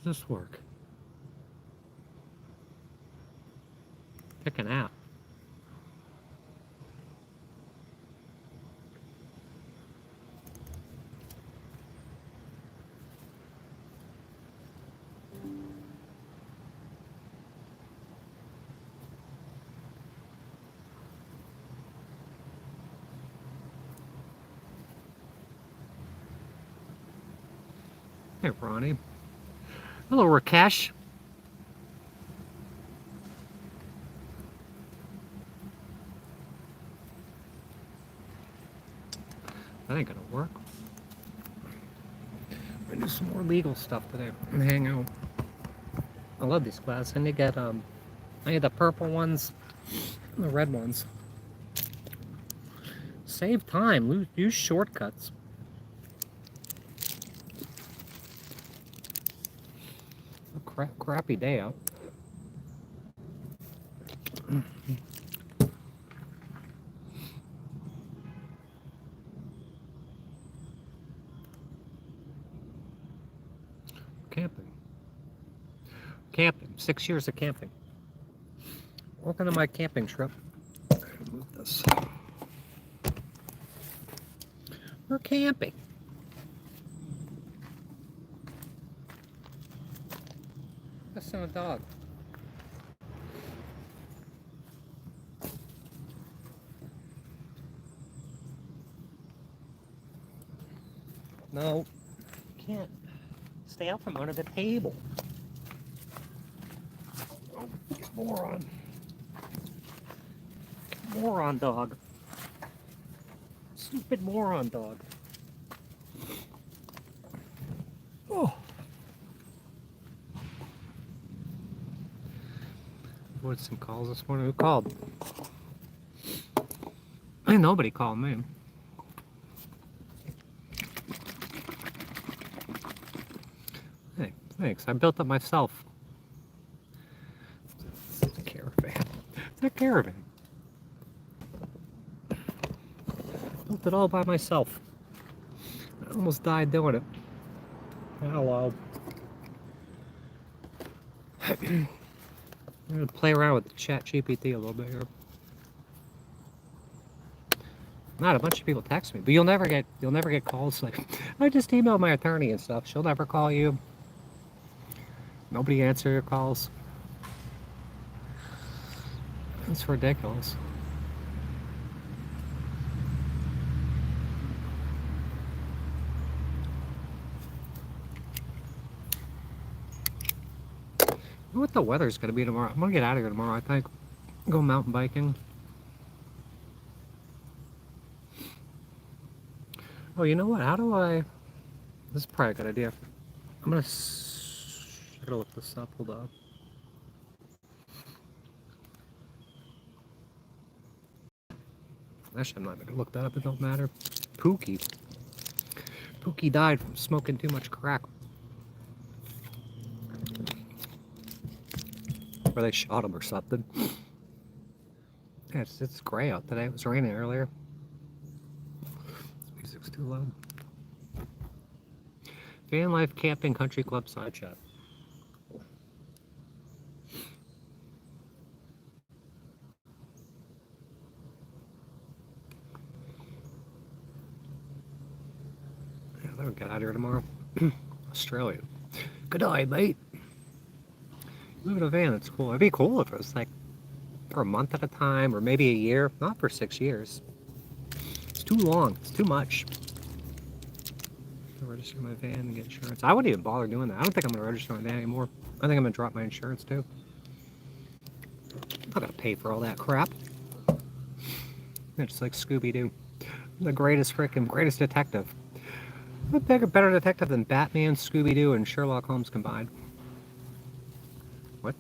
Does this work? Pick an app. Hey, Ronnie. Hello, Rakesh. That ain't gonna work. I'm gonna do some more legal stuff today and hang out. I love these glasses. And you get I need the purple ones and the red ones. Save time. Use shortcuts. A crappy day out. Camping. 6 years of camping. Welcome to my camping trip. Move this. We're camping. That's not a dog. No, you can't stay out from under the table. Oh, moron. Moron dog. Stupid moron dog. Oh. Avoid some calls this morning. Who called? Ain't nobody called me. Hey, thanks. I built it myself. It's a caravan. It's a caravan. Built it all by myself. I almost died doing it. Hello. I'm gonna play around with Chat GPT a little bit here. Not a bunch of people text me, but you'll never get calls like, I just emailed my attorney and stuff. She'll never call you. Nobody answer your calls. It's ridiculous. I wonder what the weather's gonna be tomorrow. I'm gonna get out of here tomorrow, I think. Go mountain biking. Oh, you know what? How do I... This is probably a good idea. I'm gonna... I gotta look this up. Hold on. Actually, I'm not gonna look that up. It don't matter. Pookie. Pookie died from smoking too much crack. Or they shot him or something. Yeah, it's gray out today. It was raining earlier. This music's too loud. Van Life Camping Country Club side shot. Yeah, they'll get out of here tomorrow. Australia. Good night, mate. You live in a van, it's cool. It'd be cool if it was like for a month at a time or maybe a year. Not for 6 years. It's too long. It's too much. Register my van and get insurance. I wouldn't even bother doing that. I don't think I'm going to register my van anymore. I think I'm going to drop my insurance too. I'm not going to pay for all that crap. It's like Scooby-Doo. The greatest detective. A better detective than Batman, Scooby-Doo, and Sherlock Holmes combined. What?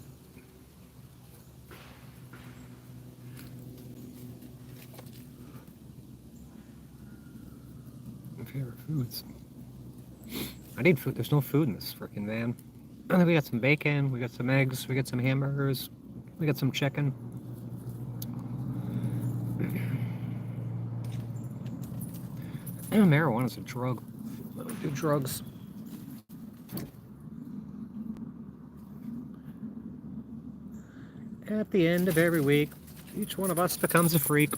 My favorite foods. I need food. There's no food in this freaking van. And then we got some bacon, we got some eggs, we got some hamburgers, we got some chicken. Marijuana's a drug. I don't do drugs. At the end of every week, each one of us becomes a freak.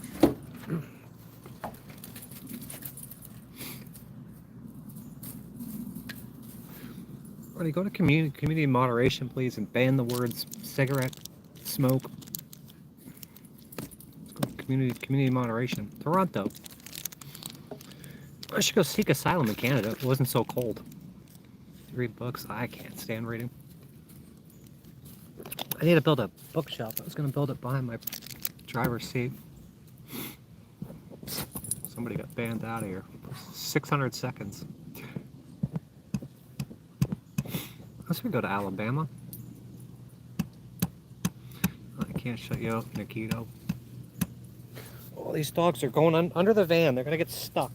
When you go to community moderation, please, and ban the words cigarette, smoke. Let's go to community moderation. Toronto. I should go seek asylum in Canada. It wasn't so cold. Read books. I can't stand reading. I need to build a bookshelf. I was going to build it behind my driver's seat. Somebody got banned out of here. 600 seconds. Let's go to Alabama. I can't shut you up, Nikito. Oh, these dogs are going under the van. They're going to get stuck.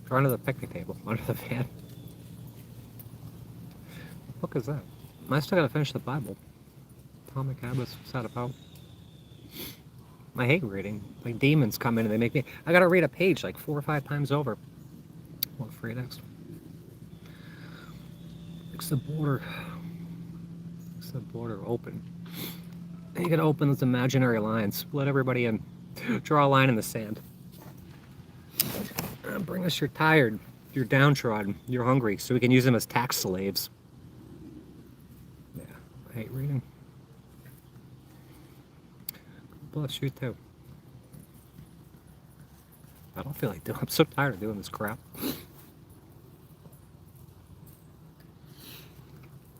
Or under the picnic table, under the van. What book is that? I still gotta finish the Bible. Atomic Habits, what's that about? I hate reading. Like demons come in and they make me. I gotta read a page like 4 or 5 times over. What free next? Fix the border. Fix the border open. And you gotta open those imaginary lines. Let everybody in. Draw a line in the sand. Bring us you're tired, you're downtrodden, you're hungry, so we can use them as tax slaves. Yeah, I hate reading. Bless you too. I don't feel like doing. I'm so tired of doing this crap.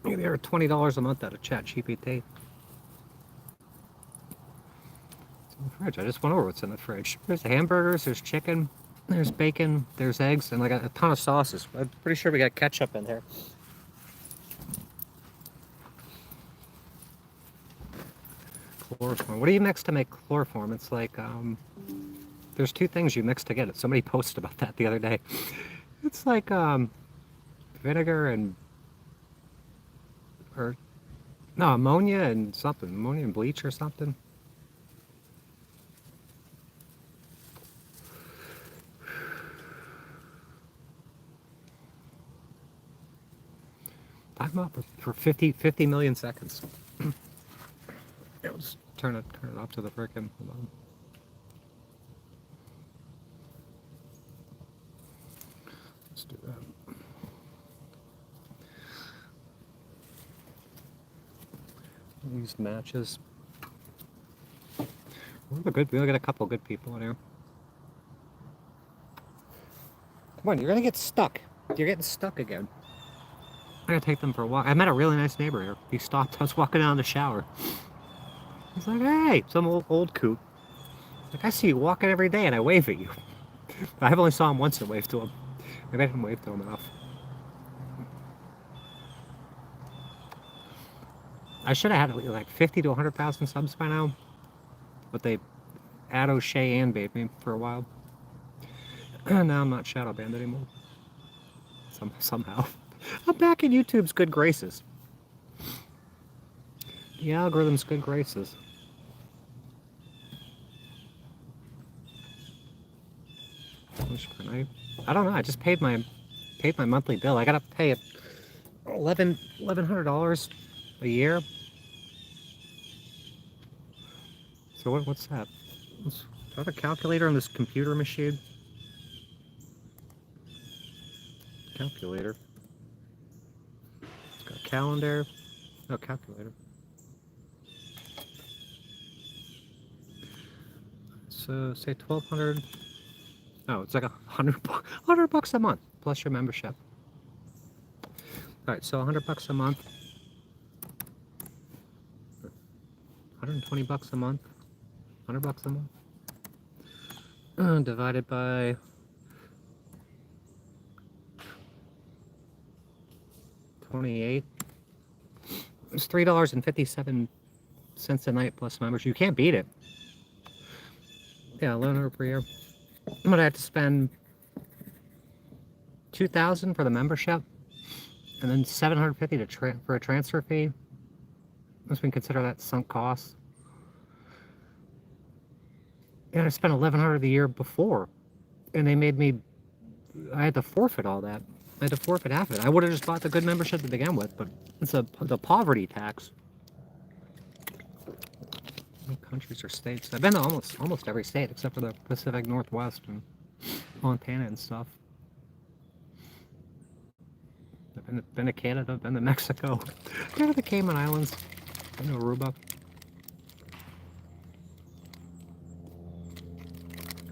Maybe they're $20 a month out of ChatGPT. It's in the fridge. I just went over what's in the fridge. There's hamburgers, there's chicken, there's bacon, there's eggs, and like a ton of sauces. I'm pretty sure we got ketchup in there. Chloroform. What do you mix to make chloroform? It's like, there's 2 things you mix to get it. Somebody posted about that the other day. It's like, vinegar and, no, ammonia and something. Ammonia and bleach or something. Time up for 50 million seconds. Let's turn it up to the frickin'. Hold on. Let's do that. These matches. We're good. We only got a couple good people in here. Come on, you're gonna get stuck. You're getting stuck again. I gotta take them for a walk. I met a really nice neighbor here. He stopped. I was walking down the shower. He's like, "Hey, some old coot. Like, I see you walking every day, and I wave at you." But I've only saw him once and waved to him. Maybe I didn't wave to him enough. I should have had like 50 to 100,000 subs by now. But they add O'Shea and bait me for a while. Now I'm not shadow banned anymore. Somehow. I'm back in YouTube's good graces. The algorithm's good graces. I don't know. I just paid my monthly bill. I gotta pay it $1,100 a year. So what's that? Do I have a calculator on this computer machine? Calculator. It's got a calendar. No calculator. So say 1,200. Oh, it's like $100 a month plus your membership. All right, so $100 a month. $120 a month. $100 a month. divided by 28. It's $3.57 a night plus members. You can't beat it. Yeah, $1,100 per year. I'm gonna have to spend $2,000 for the membership, and then $750 for a transfer fee. Unless we consider that sunk costs. And I spent $1,100 the year before, and they made me. I had to forfeit all that. I had to forfeit half of it. I would have just bought the good membership to begin with, but it's the poverty tax. Countries or states. I've been to almost every state except for the Pacific Northwest and Montana and stuff. I've been to Canada, I've been to Mexico, been to the Cayman Islands, been to Aruba.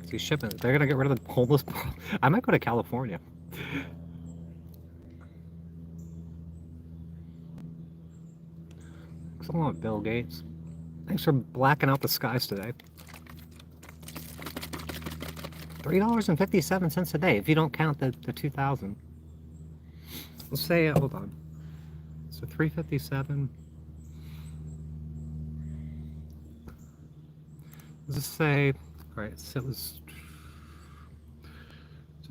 See, shipping, they're gonna get rid of the homeless. I might go to California. So long with Bill Gates. Thanks for blacking out the skies today. $3.57 a day if you don't count the 2,000. Let's say, hold on. So 357. Let's just say, all right, so it was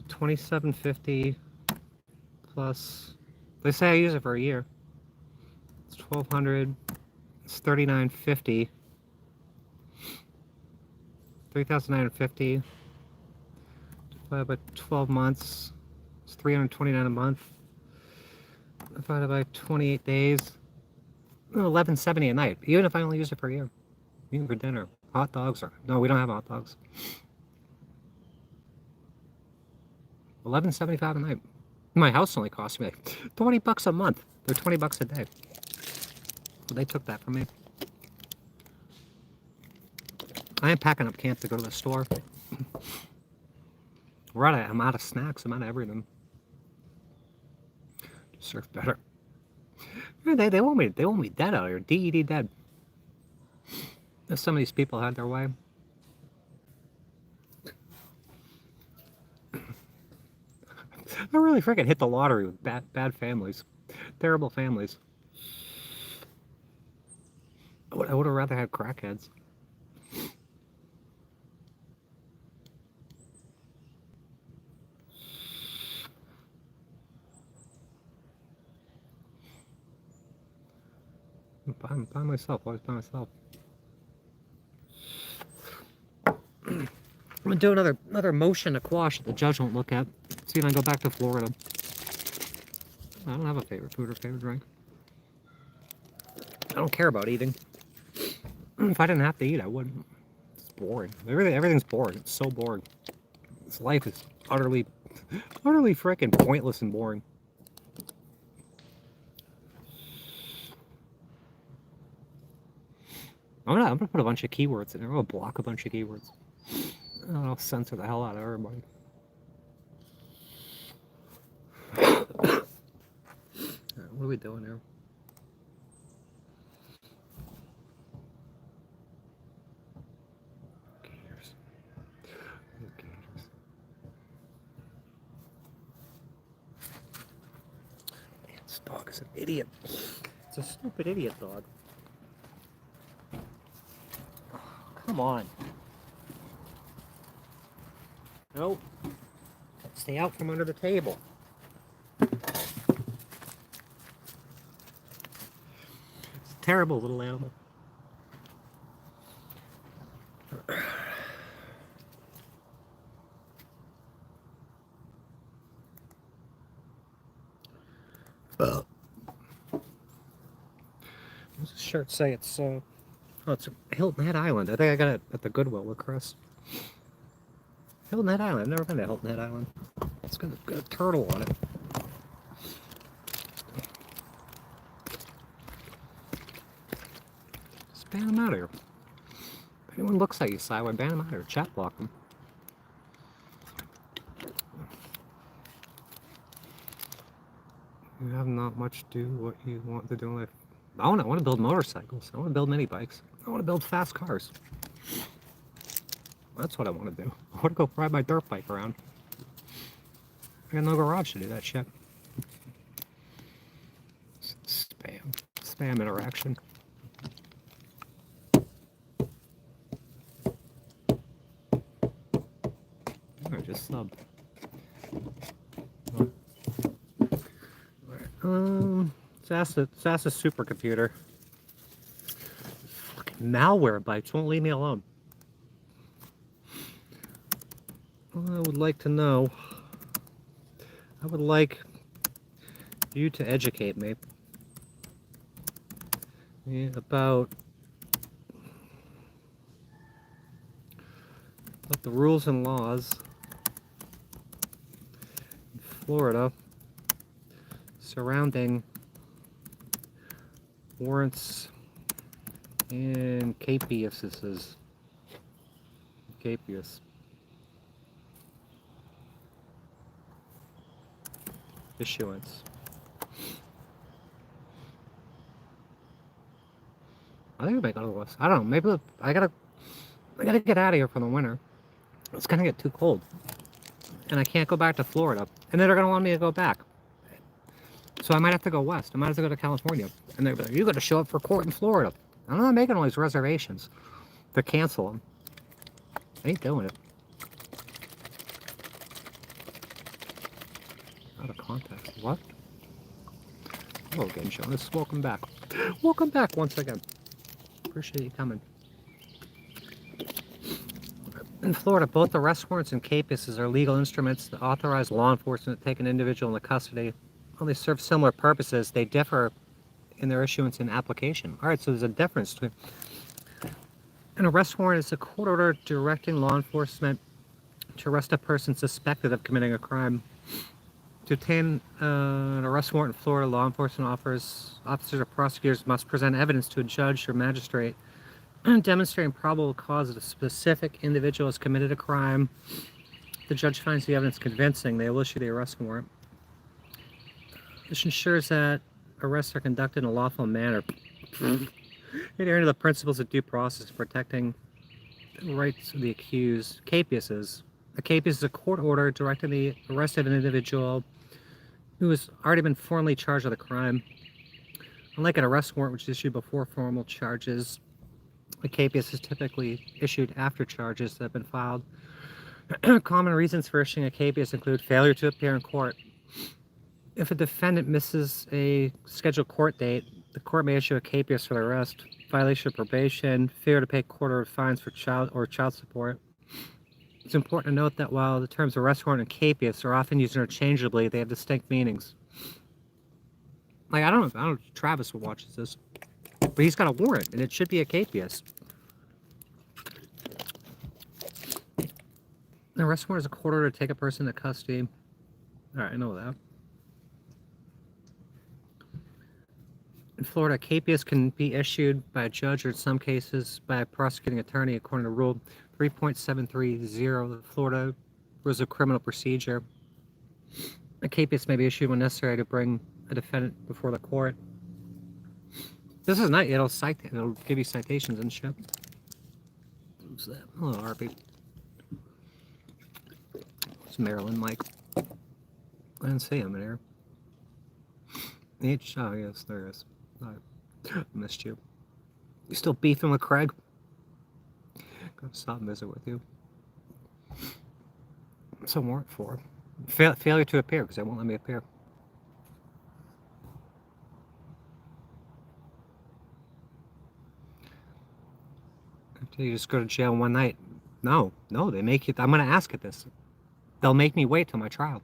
2750 plus, they say I use it for a year. It's 1,200, it's 3,950. 3,950 divided by 12 months, it's 329 a month. Divided by 28 days, $11.70 a night, even if I only use it for a year. Even for dinner. Hot dogs or, no, we don't have hot dogs. $11.75 a night. My house only cost me like $20 a month. They're $20 a day. Well, they took that from me. I am packing up camp to go to the store. I'm out of snacks. I'm out of everything. Surf better. They want me dead out here. DED dead. If some of these people had their way. I really freaking hit the lottery with bad families. Terrible families. I would have rather had crackheads. I'm by myself. Always by myself. I'm gonna do another motion to quash that the judge won't look at. See if I can go back to Florida. I don't have a favorite food or favorite drink. I don't care about eating. If I didn't have to eat, I wouldn't. It's boring. Everything's boring. It's so boring. This life is utterly freaking pointless and boring. I'm gonna put a bunch of keywords in there. I'm gonna block a bunch of keywords. I'll censor the hell out of everybody. What are we doing here? Gators. Gators. Man, this dog is an idiot. It's a stupid idiot dog. Oh, come on. Nope. Stay out from under the table. It's a terrible little animal. What does this shirt say? It's it's Hilton Head Island. I think I got it at the Goodwill with Chris. Hilton Head Island. I've never been to Hilton Head Island. It's got a turtle on it. Just ban them out of here. If anyone looks at you sideways, ban them out of here. Chat block them. You have not much to do what you want to do in life. I want to build motorcycles. I want to build mini bikes. I want to build fast cars. That's what I want to do. I want to go ride my dirt bike around. I got no garage to do that shit. Spam. Spam interaction. I just subbed. It's a supercomputer. Fucking malware bites won't leave me alone. I would like to know. I would like you to educate me about the rules and laws in Florida surrounding warrants and capiouses. Capious. Issuance. I think I might go to the west. I don't know. Maybe I gotta get out of here for the winter. It's gonna get too cold, and I can't go back to Florida. And then they're gonna want me to go back. So I might have to go west. I might have to go to California. And they're like, "You got to show up for court in Florida." I'm not making all these reservations to cancel them. I ain't doing it. Out of context. What? Hello again, Jonas. Welcome back. Welcome back once again. Appreciate you coming. In Florida, both arrest warrants and capiouses are legal instruments that authorize law enforcement to take an individual into custody. While they serve similar purposes, they differ in their issuance and application. All right, so there's a difference between an arrest warrant is a court order directing law enforcement to arrest a person suspected of committing a crime. To obtain an arrest warrant in Florida, law enforcement officers or prosecutors must present evidence to a judge or magistrate demonstrating probable cause that a specific individual has committed a crime. The judge finds the evidence convincing. They will issue the arrest warrant. This ensures that arrests are conducted in a lawful manner, adhering to the principles of due process, protecting the rights of the accused. Capiouses. A capious is a court order directing the arrested individual who has already been formally charged with a crime. Unlike an arrest warrant, which is issued before formal charges, a capious is typically issued after charges that have been filed. Common reasons for issuing a capious include failure to appear in court. If a defendant misses a scheduled court date, the court may issue a capious for the arrest, violation of probation, failure to pay court-ordered fines for child support. It's important to note that while the terms arrest warrant and capious are often used interchangeably, they have distinct meanings. Like, I don't know if Travis watches this, but he's got a warrant, and it should be a capious. An arrest warrant is a court order to take a person into custody. All right, I know that. In Florida, a capious can be issued by a judge or in some cases by a prosecuting attorney according to Rule 3.730 of the Florida Rules of Criminal Procedure. A capious may be issued when necessary to bring a defendant before the court. This is nice. It'll give you citations and shit. Who's that? Hello, Harvey. It's Marilyn, Mike. I didn't see him in here. Oh, yes, there is. I missed you. You still beefing with Craig? Gotta stop and visit with you. What's a warrant for? Failure to appear, because they won't let me appear. You just go to jail one night. No, they make you. I'm going to ask at this. They'll make me wait till my trial.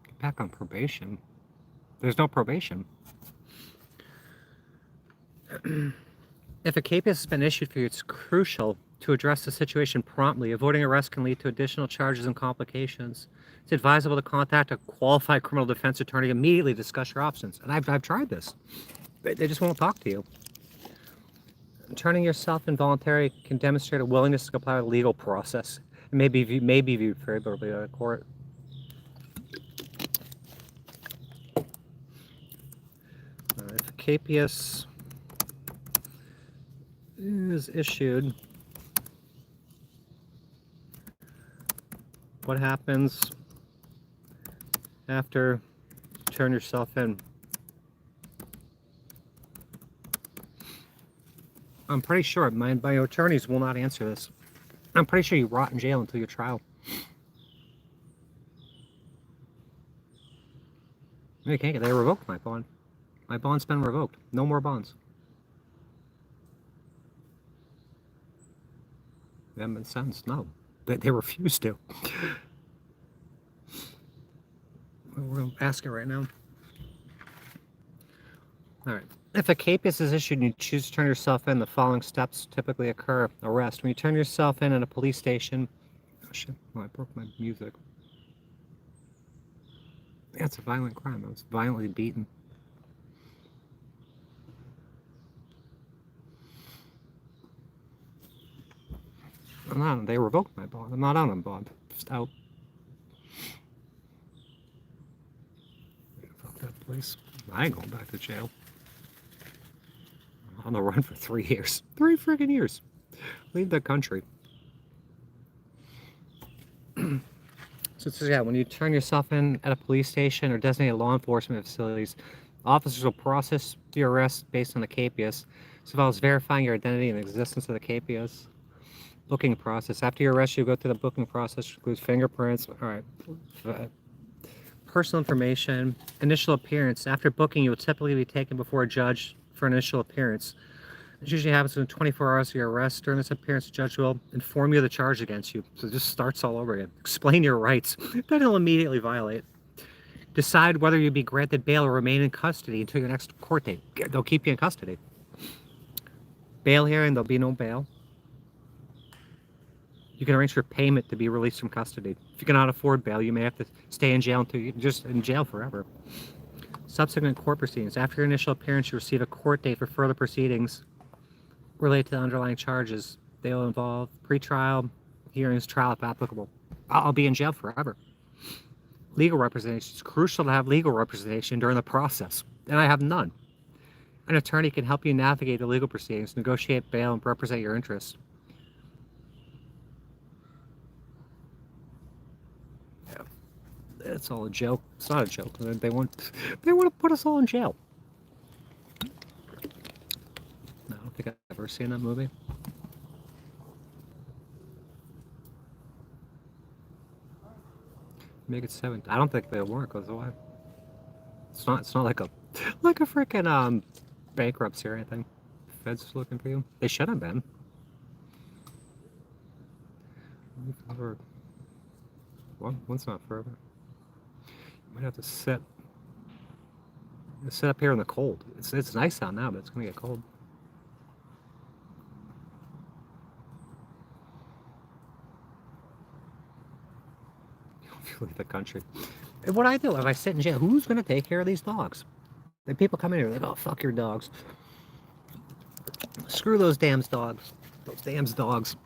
Get back on probation. There's no probation. If a capious has been issued for you, it's crucial to address the situation promptly. Avoiding arrest can lead to additional charges and complications. It's advisable to contact a qualified criminal defense attorney immediately to discuss your options. And I've tried this. They just won't talk to you. Turning yourself involuntary can demonstrate a willingness to comply with the legal process. It may be viewed favorably by the court. If a capious is issued, what happens after you turn yourself in? I'm pretty sure my attorneys will not answer this. I'm pretty sure you rot in jail until your trial. You can't get. They revoked my bond. My bond's been revoked. No more bonds. They haven't been sentenced. No, they refuse to. We're gonna ask it right now. All right. If a capias is issued and you choose to turn yourself in, the following steps typically occur. Arrest. When you turn yourself in at a police station. Oh shit! Oh, I broke my music. Yeah, it's a violent crime. I was violently beaten. I'm not. They revoked my bond. I'm not on bond. Just out. Fuck that place. I ain't going back to jail. I'm on the run for 3 years. 3 friggin' years. Leave the country. So it says, yeah, when you turn yourself in at a police station or designated law enforcement facilities, officers will process your arrest based on the capias. So involves verifying your identity and the existence of the capias. Booking process. After your arrest, you go through the booking process, which includes fingerprints. All right. Personal information. Initial appearance. After booking, you will typically be taken before a judge for an initial appearance. It usually happens within 24 hours of your arrest. During this appearance, the judge will inform you of the charge against you. So it just starts all over again. Explain your rights. Then he'll immediately violate. Decide whether you'll be granted bail or remain in custody until your next court date. They'll keep you in custody. Bail hearing, there'll be no bail. You can arrange for payment to be released from custody. If you cannot afford bail, you may have to stay in jail until you're just in jail forever. Subsequent court proceedings. After your initial appearance, you receive a court date for further proceedings related to the underlying charges. They will involve pretrial hearings, trial if applicable. I'll be in jail forever. Legal representation. It's crucial to have legal representation during the process, and I have none. An attorney can help you navigate the legal proceedings, negotiate bail, and represent your interests. Yeah, it's all a joke. It's not a joke. They want to put us all in jail. No, I don't think I've ever seen that movie. Make it 7. I don't think they'll work. Cause why? It's not like a freaking bankruptcy or anything. Feds looking for you. They should have been. One's not forever. You might have to sit up here in the cold. It's nice out now, but it's gonna get cold. If you leave the country. And what I do if I sit in jail, who's gonna take care of these dogs? The people come in here like, oh fuck your dogs. Screw those damn dogs. Those damn dogs.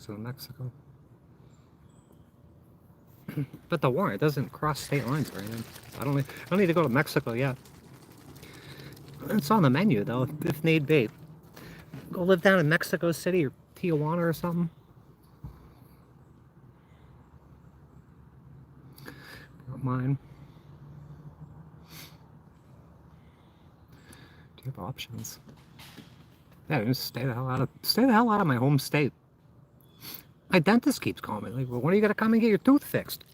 dogs in Mexico. But the warrant doesn't cross state lines or anything. I don't need to go to Mexico yet. It's on the menu though, if need be. Go live down in Mexico City or Tijuana or something. Not mine. Do you have options? Yeah, just stay the hell out of my home state. My dentist keeps calling me, like, well, when are you gonna come and get your tooth fixed?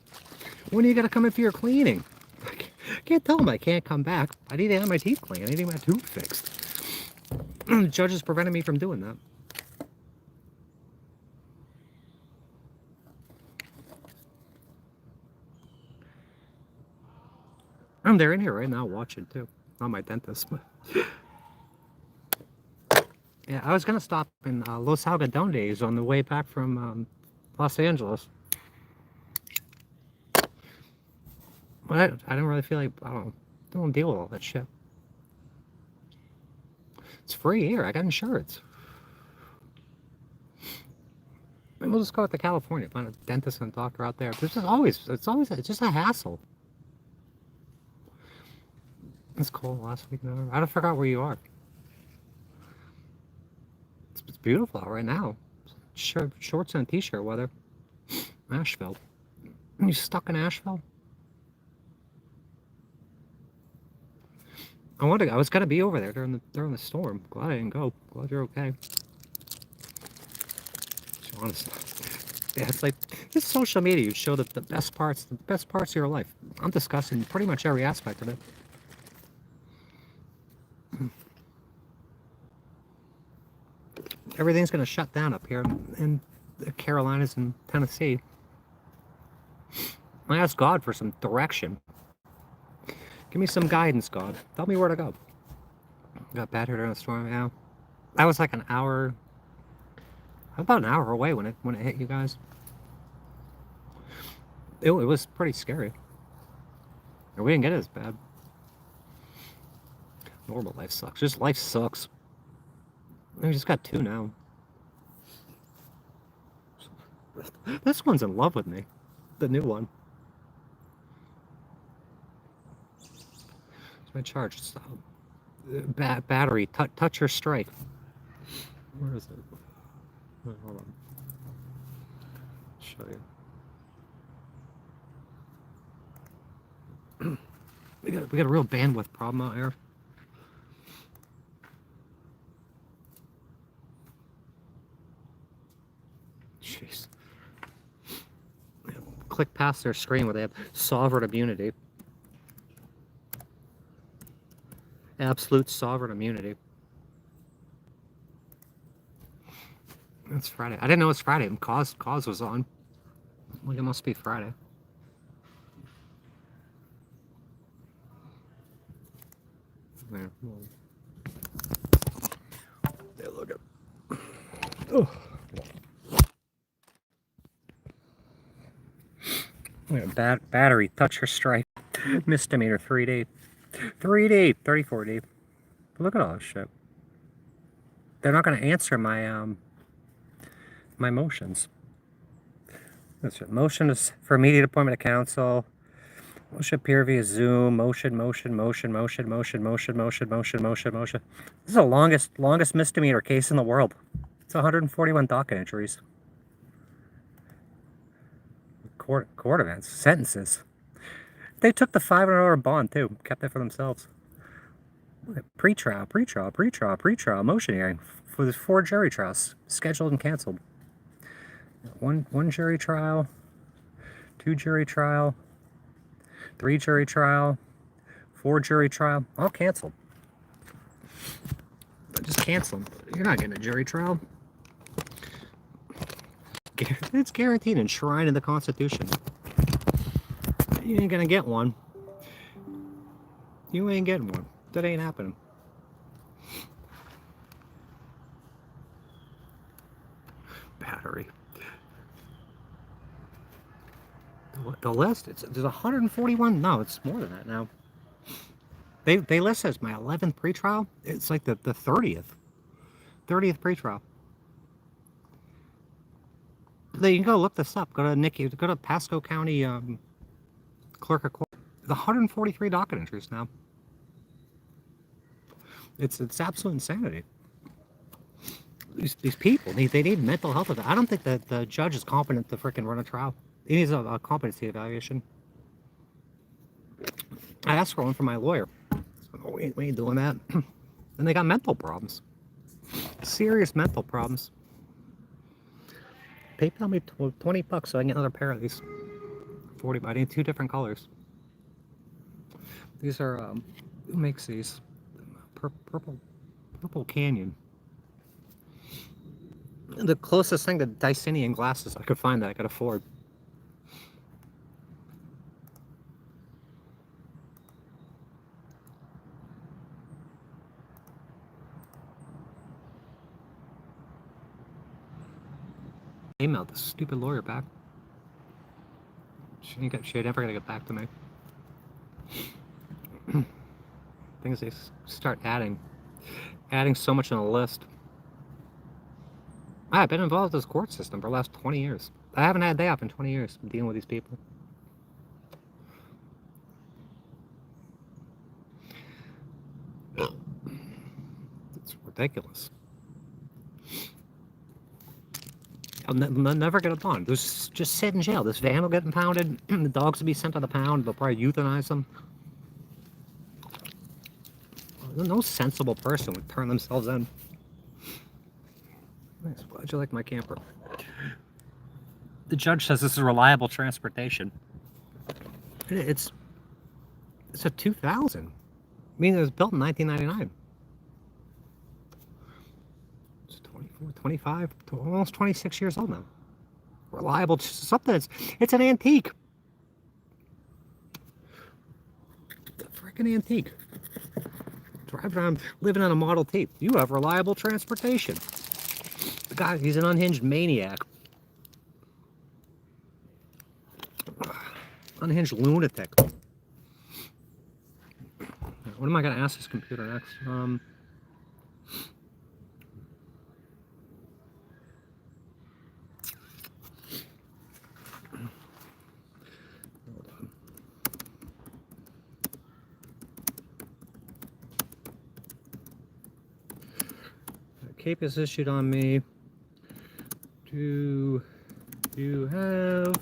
When are you gonna come in for your cleaning? I can't tell him I can't come back. I need to have my teeth cleaned. I need to have my tooth fixed. The judge is preventing me from doing that. They're in here right now watching too. Not my dentist, but yeah, I was gonna stop in Los Algodones on the way back from Los Angeles. But I didn't really feel like, I don't deal with all that shit. It's free here. I got insurance. Maybe we'll just go out to California, find a dentist and a doctor out there. It's just a hassle. It's cold last week. I forgot where you are. It's beautiful out right now. Shorts and a t-shirt weather. Asheville. Are you stuck in Asheville? I was gonna be over there during the storm. Glad I didn't go. Glad you're okay. Honestly, yeah, it's like this social media. You show the best parts of your life. I'm discussing pretty much every aspect of it. Everything's gonna shut down up here in the Carolinas and Tennessee. I asked God for some direction. Give me some guidance, God. Tell me where to go. Got battered during the storm. Yeah, I was like about an hour away when it hit you guys. It was pretty scary. We didn't get it as bad. Normal life sucks. Just life sucks. We just got 2 now. This one's in love with me. The new one. It's my charge. Stop. Battery. Touch or strike. Where is it? Wait, hold on. Show you. We got a real bandwidth problem out here. Jeez. Click past their screen where they have sovereign immunity. Absolute sovereign immunity. It's Friday. I didn't know it was Friday. And Cause was on. Like it must be Friday. There. Yeah, look at. Oh. Battery, touch or strike. Misdemeanor, 3D. 3D, 34D. Look at all this shit. They're not going to answer my my motions. Motion is for immediate appointment of counsel. Motion appear via Zoom. Motion. This is the longest misdemeanor case in the world. It's 141 docket entries. Court events, sentences. They took the $500 bond too, kept it for themselves. Pre-trial, motion hearing for the 4 jury trials, scheduled and canceled. One jury trial, 2 jury trial, 3 jury trial, 4 jury trial, all canceled. Just cancel them. You're not getting a jury trial. It's guaranteed, enshrined in the Constitution. You ain't gonna get one. You ain't getting one. That ain't happening. Battery. The list, there's 141. No, it's more than that now. They list as my 11th pretrial. It's like the 30th pretrial. You can go look this up. Go to Pasco County Clerk of Court. There's 143 docket entries now. It's absolute insanity. These people, they need mental health. I don't think that the judge is competent to freaking run a trial. He needs a competency evaluation. I asked for one from my lawyer. So, we ain't doing that. And they got mental problems. Serious mental problems. PayPal me $20 so I can get another pair of these. 40, I need 2 different colors. These are, who makes these? Purple Canyon. The closest thing to Dicinian glasses I could find that I could afford. Emailed this stupid lawyer back. She never gonna get back to me. Things they start adding so much on a list. I've been involved in this court system for the last 20 years. I haven't had a day off in 20 years dealing with these people. It's ridiculous. I'll never get a bond. Just sit in jail. This van will get impounded. The dogs will be sent to the pound. They'll probably euthanize them. No sensible person would turn themselves in. Nice. Glad you like my camper. The judge says this is reliable transportation. It's a 2000. I mean, it was built in 1999. It's 24, 25, almost 26 years old now. Reliable, something. It's an antique. It's a freaking antique. Driving around, living on a Model T. You have reliable transportation. The guy, he's an unhinged maniac. Unhinged lunatic. What am I going to ask this computer next? Cape is issued on me. Do you have...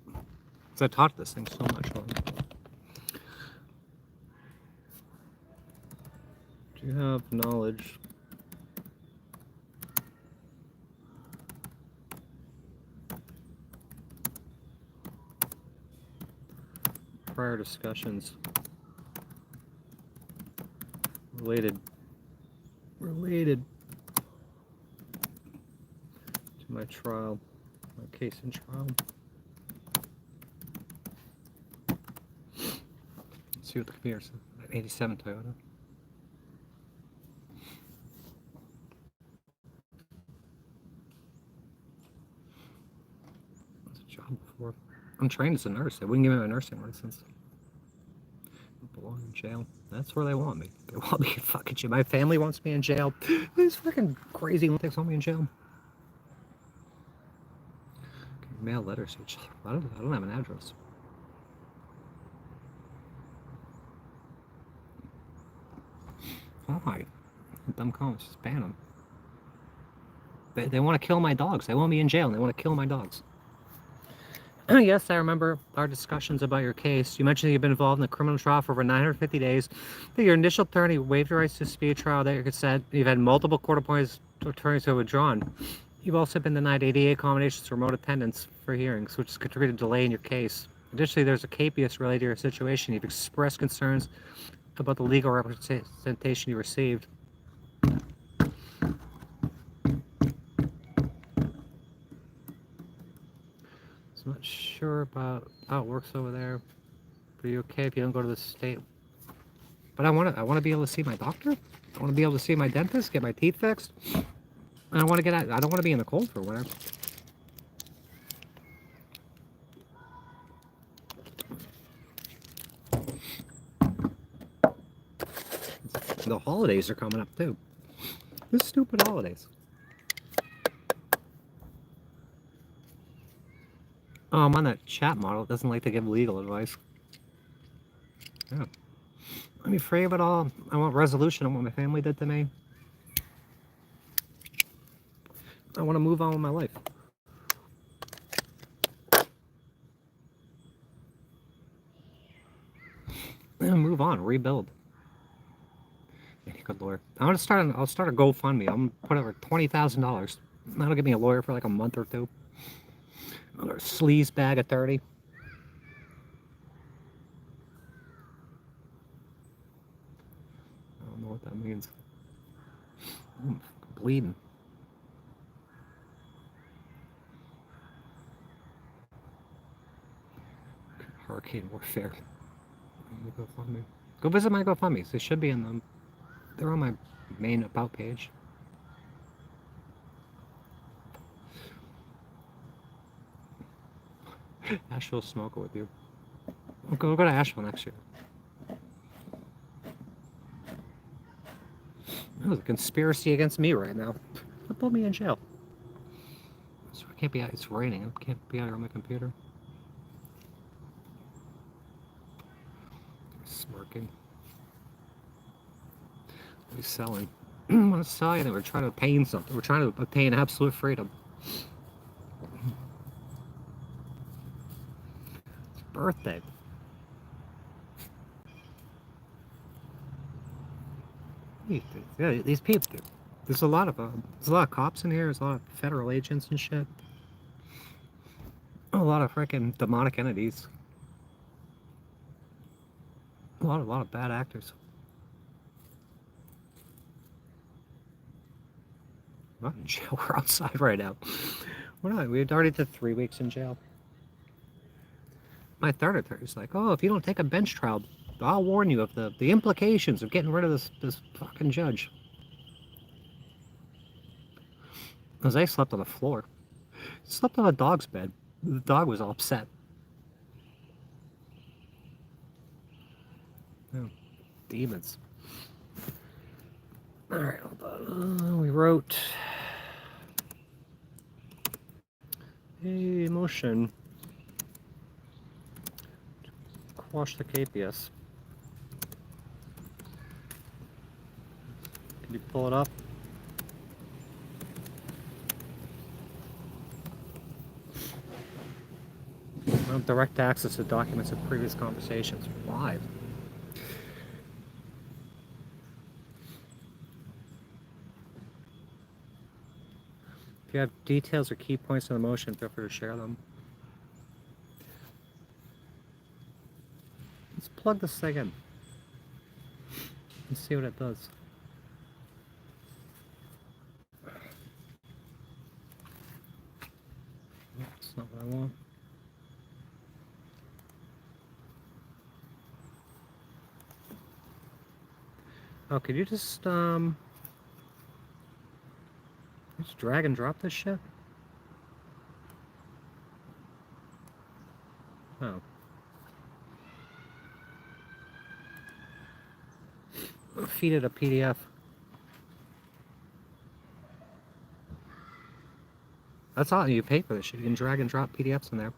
Because I taught this thing so much. Do you have knowledge prior discussions related to my trial, my case in trial? Let's see what the computer says. 87 Toyota. That's a job before. I'm trained as a nurse. They wouldn't give me my nursing license. I belong in jail. That's where they want me. They want me in fucking jail. My family wants me in jail. These freaking crazy lunatics want me in jail. Mail letters to each other. I don't have an address. Why? Dumb comments. Just ban them. They want to kill my dogs. They want me in jail and they want to kill my dogs. Yes, I remember our discussions about your case. You mentioned that you've been involved in a criminal trial for over 950 days. That your initial attorney waived your rights to speed trial. That you consent. You've had multiple court-appointed attorneys who have withdrawn. You've also been denied ADA accommodations for remote attendance for hearings, which has contributed to delay in your case. Additionally, there's a capias related to your situation. You've expressed concerns about the legal representation you received. I'm not sure about how it works over there. But are you okay if you don't go to the state? But I want to be able to see my doctor. I want to be able to see my dentist, get my teeth fixed. And I want to get out. I don't want to be in the cold for winter. The holidays are coming up too. The stupid holidays. I'm on that chat model. It doesn't like to give legal advice. Yeah. I'm afraid of it all. I want resolution on what my family did to me. I want to move on with my life. Yeah, move on, rebuild. Any good lawyer. I'll start a GoFundMe. I'm gonna put over $20,000. That'll give me a lawyer for like a month or two. Another sleaze bag of 30. I don't know what that means. I'm bleeding. Hurricane warfare. GoFundMe. Go visit my GoFundMes. They should be in them. They're on my main about page. Asheville smoke it with you. We'll go to Asheville next year. There's a conspiracy against me right now. They'll put me in jail. So I can't be out. It's raining. I can't be out here on my computer. Smirking. What are you selling? I want to sell you. We're trying to obtain something. We're trying to obtain absolute freedom. It's birthday. Yeah, these people. There's a lot of cops in here. There's a lot of federal agents and shit. A lot of freaking demonic entities. A lot of bad actors. We're not in jail. We're outside right now. We're not. We already did 3 weeks in jail. My third attorney's like, oh, if you don't take a bench trial, I'll warn you of the implications of getting rid of this fucking judge. Because I slept on the floor. Slept on a dog's bed. The dog was all upset. Oh, demons. Alright, hold on. We wrote a motion to quash the KPS. Can you pull it up? I have direct access to documents of previous conversations. Why? If you have details or key points in the motion, feel free to share them. Let's plug this thing in and see what it does. That's not what I want. Oh, could you just drag and drop this shit? Oh. Feed it a PDF. That's all you pay for this shit. You can drag and drop PDFs in there.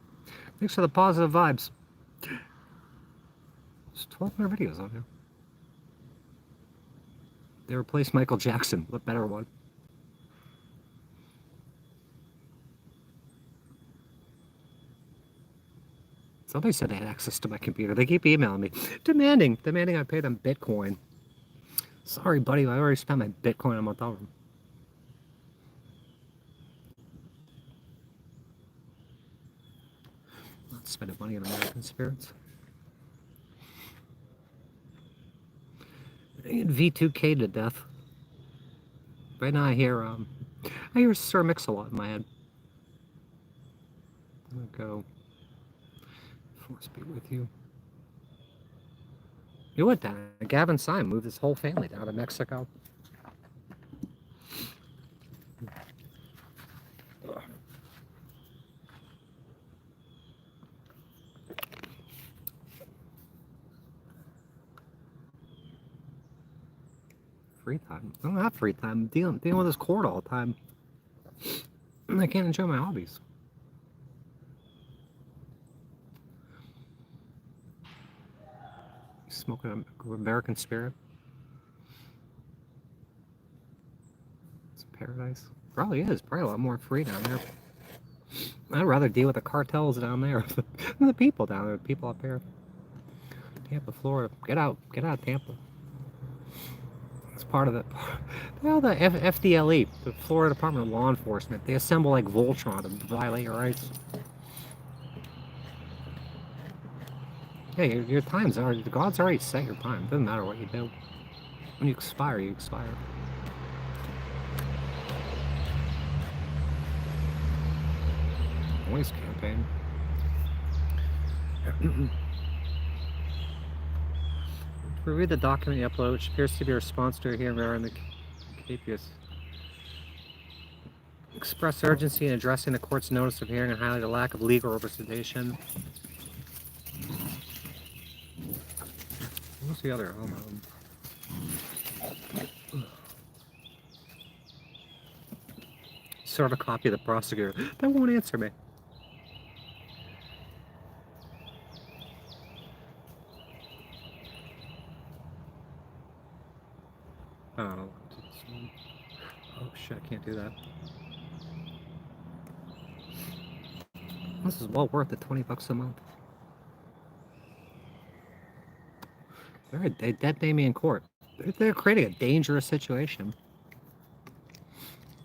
Thanks for the positive vibes. There's 1,200 videos on here. They replaced Michael Jackson. What better one? Somebody said they had access to my computer. They keep emailing me, demanding I pay them Bitcoin. Sorry, buddy, I already spent my Bitcoin a month over. Not spending money on American spirits. I get V2K to death. Right now I hear Sir Mix-a-Lot in my head. I'm gonna go. Force be with you. You went down. Gavin Syme moved his whole family down to Mexico. Free time. I don't have free time. I'm dealing with this court all the time. I can't enjoy my hobbies. Smoking an American Spirit. It's paradise. Probably is. Probably a lot more free down there. I'd rather deal with the cartels down there than the people down there. The people up here. Tampa, Florida. Get out. Get out of Tampa. It's part of the... Well, the FDLE, the Florida Department of Law Enforcement, they assemble like Voltron to violate your rights. Yeah, your time's already... The God's already set your time. It doesn't matter what you do. When you expire, you expire. Voice campaign. Review the document you upload, which appears to be a response to a hearing in the KPS. Express urgency in addressing the court's notice of hearing and highlight a lack of legal representation. What's the other? Oh, no. Sort of a copy of the prosecutor. That won't answer me. Oh, oh shit, I can't do that. This is well worth the $20 a month. They dead name me in court. They're creating a dangerous situation.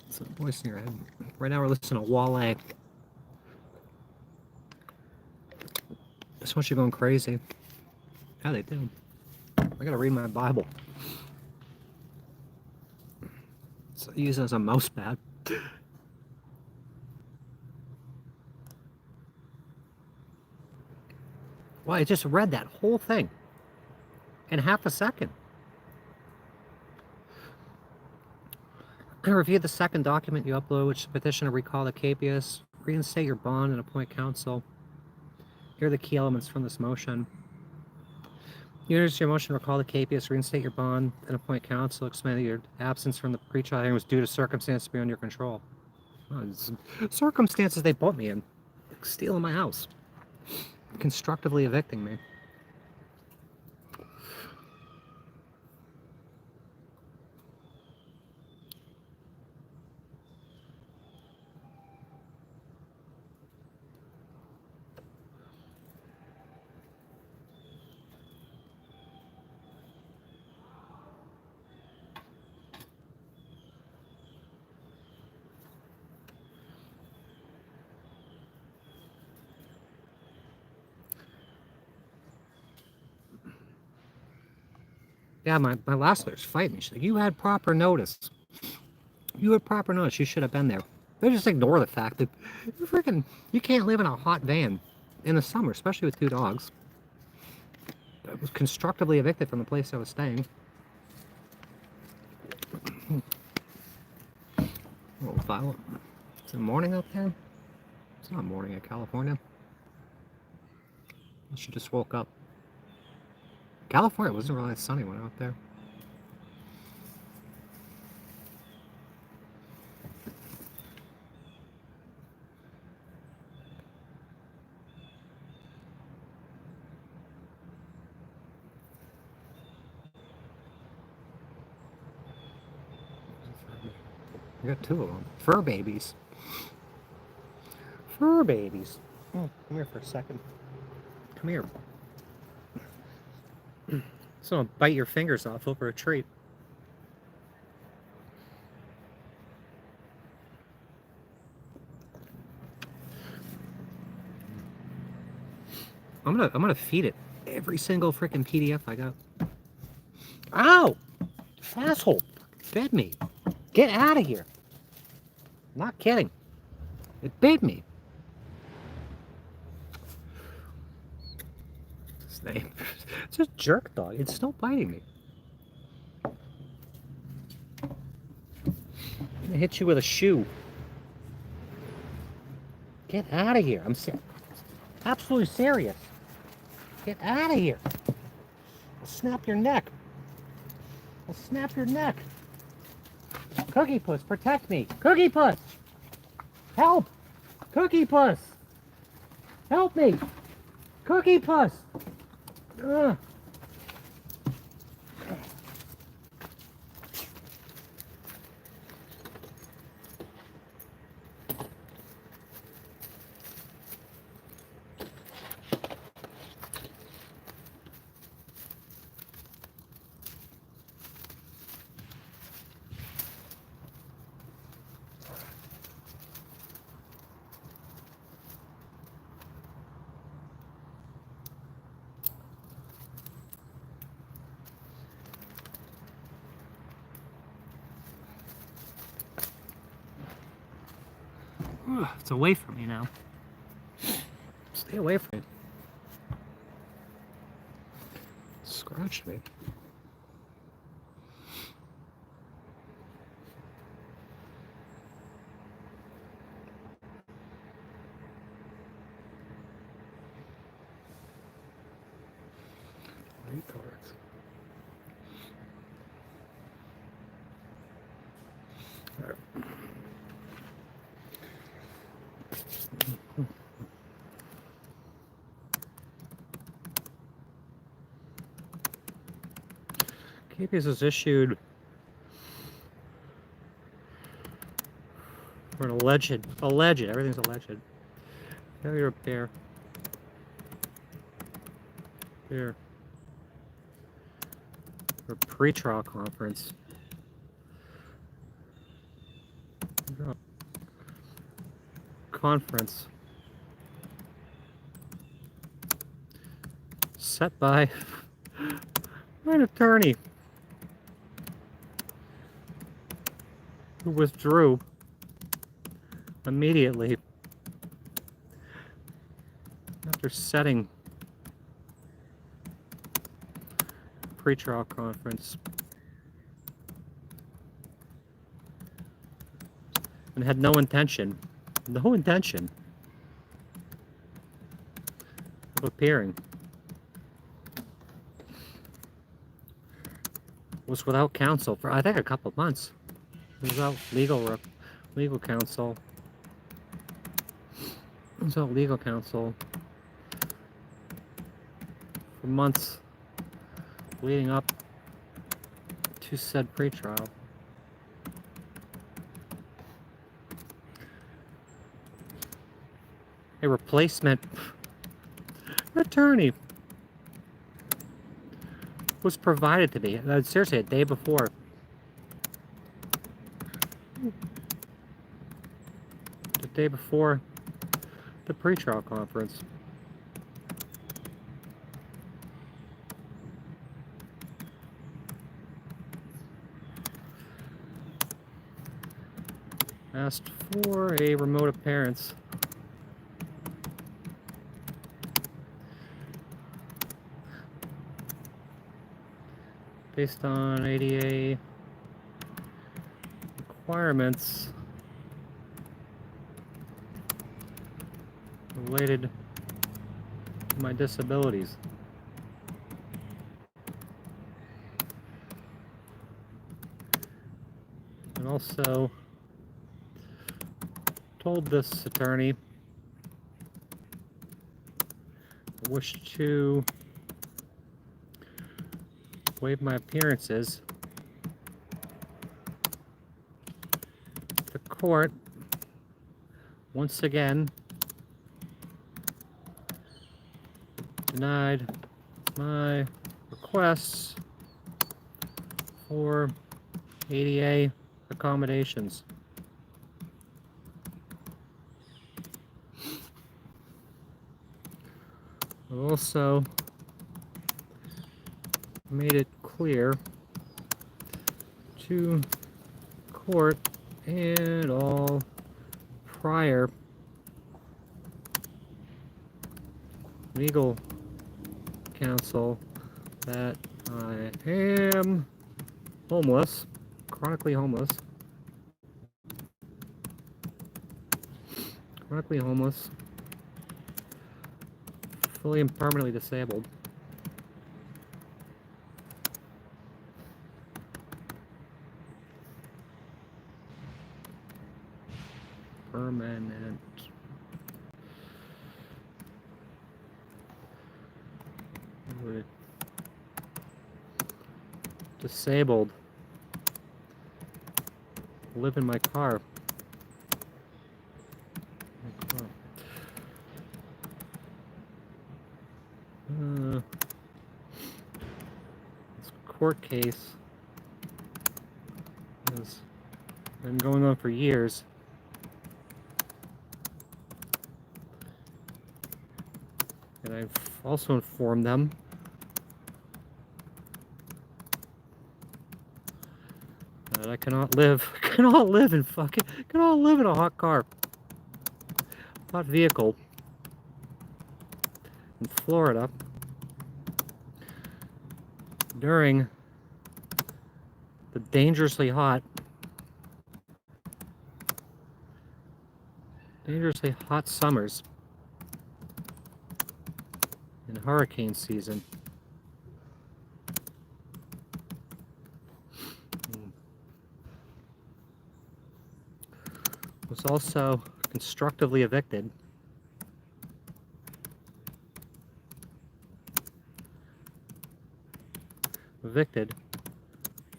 It's a voice in your head. Right now we're listening to Wale. This one's going crazy. Yeah, they do. I gotta read my Bible. So I use it as a mouse pad. Well, I just read that whole thing in half a second. I reviewed the second document you upload, which is a petition to recall the capias, reinstate your bond, and appoint counsel. Here are the key elements from this motion. You introduce your motion to recall the capias, reinstate your bond, and appoint counsel, explain that your absence from the pre-trial hearing was due to circumstances beyond your control. Oh, circumstances they put me in. Like stealing my house. Constructively evicting me. Yeah, my last lawyer's fighting me. She's like, you had proper notice. You had proper notice. You should have been there. They just ignore the fact that you can't live in a hot van in the summer, especially with 2 dogs. I was constructively evicted from the place I was staying. Oh, file. Is it morning up there? It's not morning in California. She just woke up. California wasn't really sunny when I went there. I got 2 of them. Fur babies. Fur babies. Oh, come here for a second. Come here. So I'll bite your fingers off over a treat. I'm gonna feed it every single freaking PDF I got. Ow! Asshole! Bit me. Get out of here. I'm not kidding. It bit me. Name. It's a jerk dog. It's still biting me. I'm gonna hit you with a shoe. Get out of here. I'm absolutely serious. Get out of here. I'll snap your neck. I'll snap your neck. Cookie Puss, protect me. Cookie Puss! Help! Cookie Puss! Help me! Cookie Puss! Ugh. It's away from me now. Stay away from me. Scratch me. Retards. All right. KPS is issued for an alleged, everything's alleged. Failure of bear. Here. For pre-trial conference. Conference. Set by an attorney who withdrew immediately after setting pre-trial conference and had no intention of appearing. Was without counsel for I think a couple of months. Without legal counsel. Without legal counsel for months leading up to said pretrial. A replacement attorney was provided to me. Seriously, a day before. The day before the pretrial conference. Asked for a remote appearance. Based on ADA requirements related to my disabilities. And also told this attorney I wish to waive my appearances. The court once again denied my requests for ADA accommodations. Also made it clear to court and all prior legal counsel that I am homeless, chronically homeless, fully and permanently disabled. Permanent. Disabled. Live in my car. This court case has been going on for years. And I've also informed them that I cannot live in a hot car. hot vehicle in Florida during the dangerously hot summers in hurricane season. Was also constructively evicted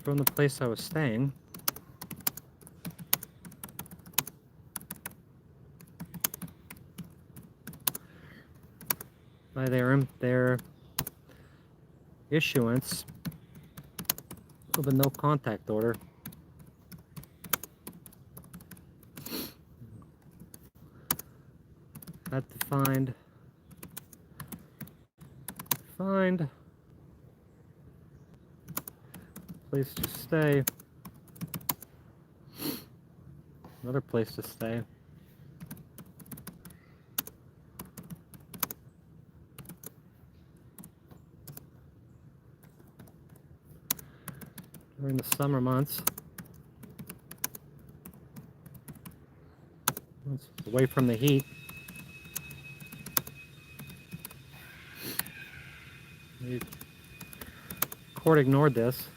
from the place I was staying by their issuance of a no contact order. Had to find place to stay, another place to stay. During the summer months, away from the heat. The court ignored this.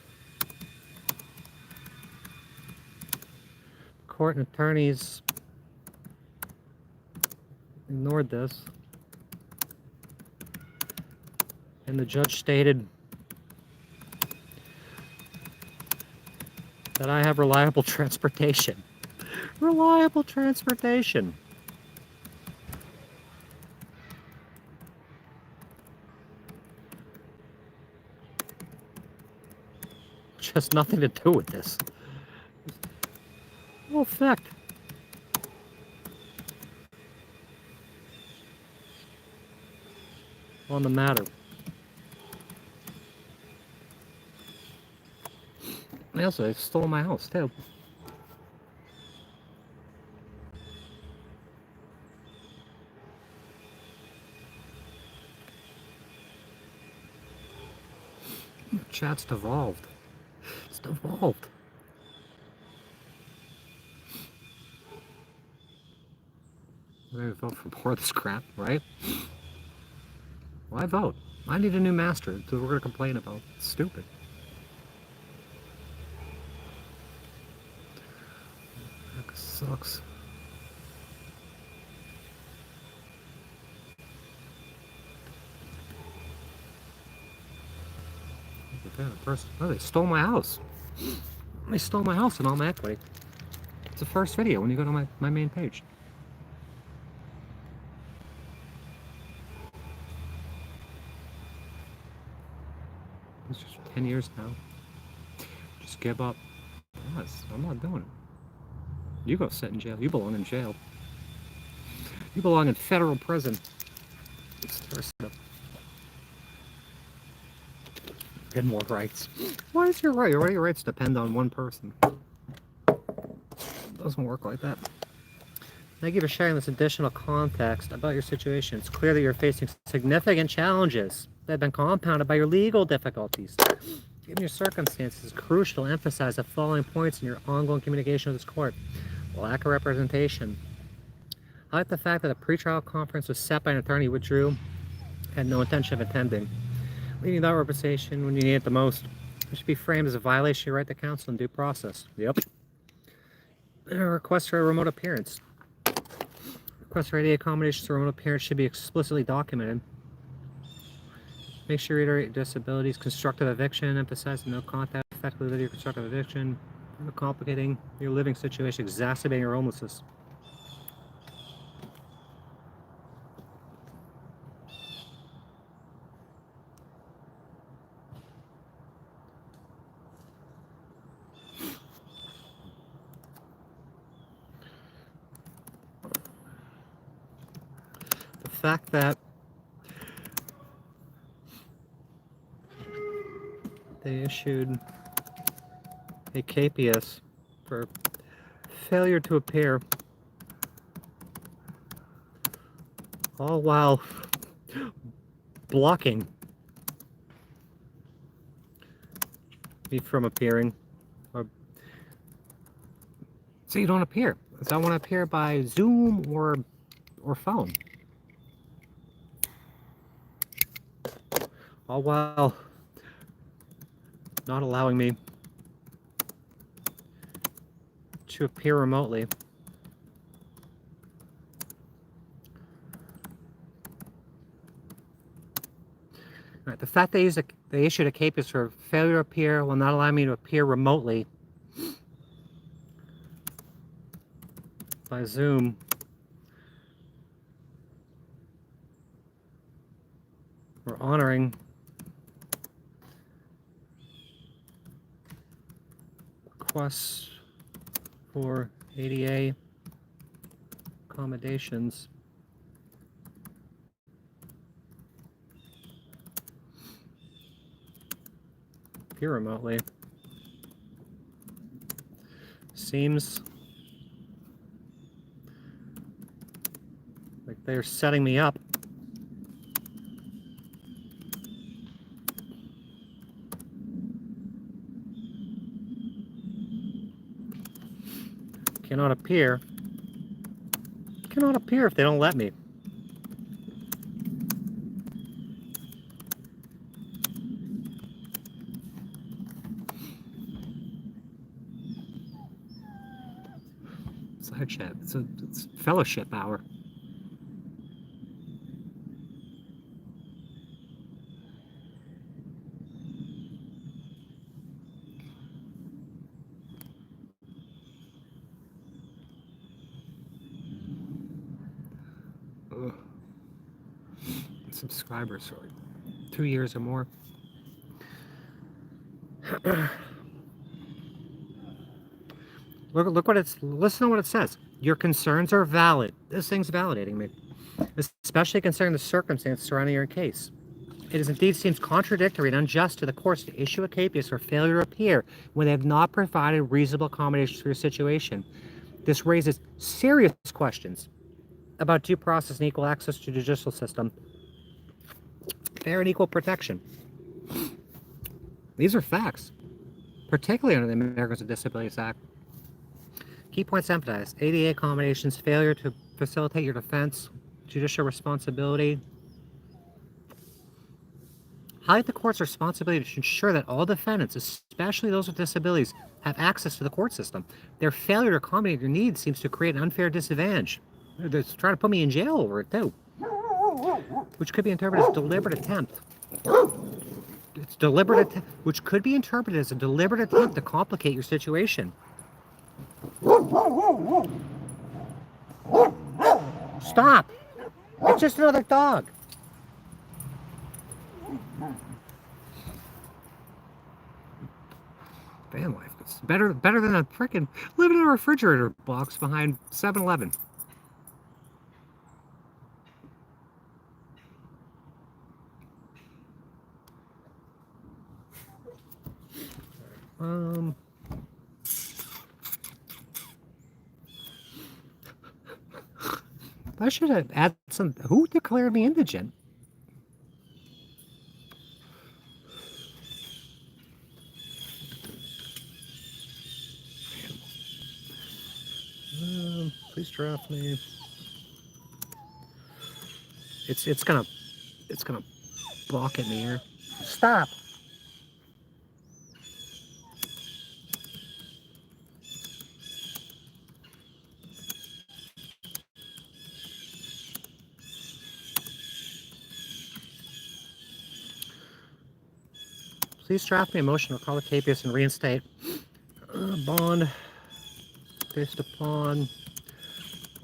Court and attorneys ignored this. And the judge stated that I have reliable transportation. Reliable transportation. Which has nothing to do with this. No effect. On the matter. They stole my house too. Chat's devolved. It's devolved. I'm ready to vote for more of this crap, right? Why vote? I need a new master. That's what we're going to complain about. It's stupid. That sucks. Oh, they stole my house. They stole my house and all my equity. It's the first video when you go to my main page. It's just 10 years now. Just give up. Yes, I'm not doing it. You go sit in jail. You belong in jail. You belong in federal prison. It's the first step. Get more rights. Why is your right? Your rights depend on one person. It doesn't work like that. Thank you for sharing this additional context about your situation. It's clear that you're facing significant challenges that have been compounded by your legal difficulties. Given your circumstances, it's crucial to emphasize the following points in your ongoing communication with this court. Lack of representation. Highlight the fact that a pretrial conference was set by an attorney who withdrew, had no intention of attending. Leading without representation when you need it the most. It should be framed as a violation of your right to counsel and due process. Yep. A request for a remote appearance. Request for any accommodations for remote appearance should be explicitly documented. Make sure you reiterate your disabilities. Constructive eviction. Emphasize no contact. Effectively live your constructive eviction. Complicating your living situation. Exacerbating your homelessness. The fact that they issued a capias for failure to appear all while blocking me from appearing. Or, so you don't appear. So I want to appear by Zoom or phone. All while not allowing me to appear remotely. Right, the fact they issued a CAPIS for failure to appear will not allow me to appear remotely by Zoom or honoring requests for ADA accommodations. Appear remotely. Seems like they're setting me up. Cannot appear. Cannot appear if they don't let me. Side chat. It's fellowship hour. Ugh. Subscribers for 2 years or more. Look what listen to what it says. Your concerns are valid. This thing's validating me, especially considering the circumstances surrounding your case. It is indeed seems contradictory and unjust to the courts to issue a capias for failure to appear when they have not provided reasonable accommodations for your situation. This raises serious questions about due process and equal access to the judicial system, fair and equal protection. These are facts, particularly under the Americans with Disabilities Act. Key points emphasized: ADA accommodations, failure to facilitate your defense, judicial responsibility. Highlight the court's responsibility to ensure that all defendants, especially those with disabilities, have access to the court system. Their failure to accommodate your needs seems to create an unfair disadvantage. They're trying to put me in jail over it, too, which could be interpreted as deliberate attempt. It's deliberate, which could be interpreted as a deliberate attempt to complicate your situation. Stop! It's just another dog. Van life. It's better than a frickin' living in a refrigerator box behind 7-Eleven. I should have added some. Who declared me indigent? Please draft me. It's gonna balk at me here. Stop. Please draft me a motion to recall the capias and reinstate bond based upon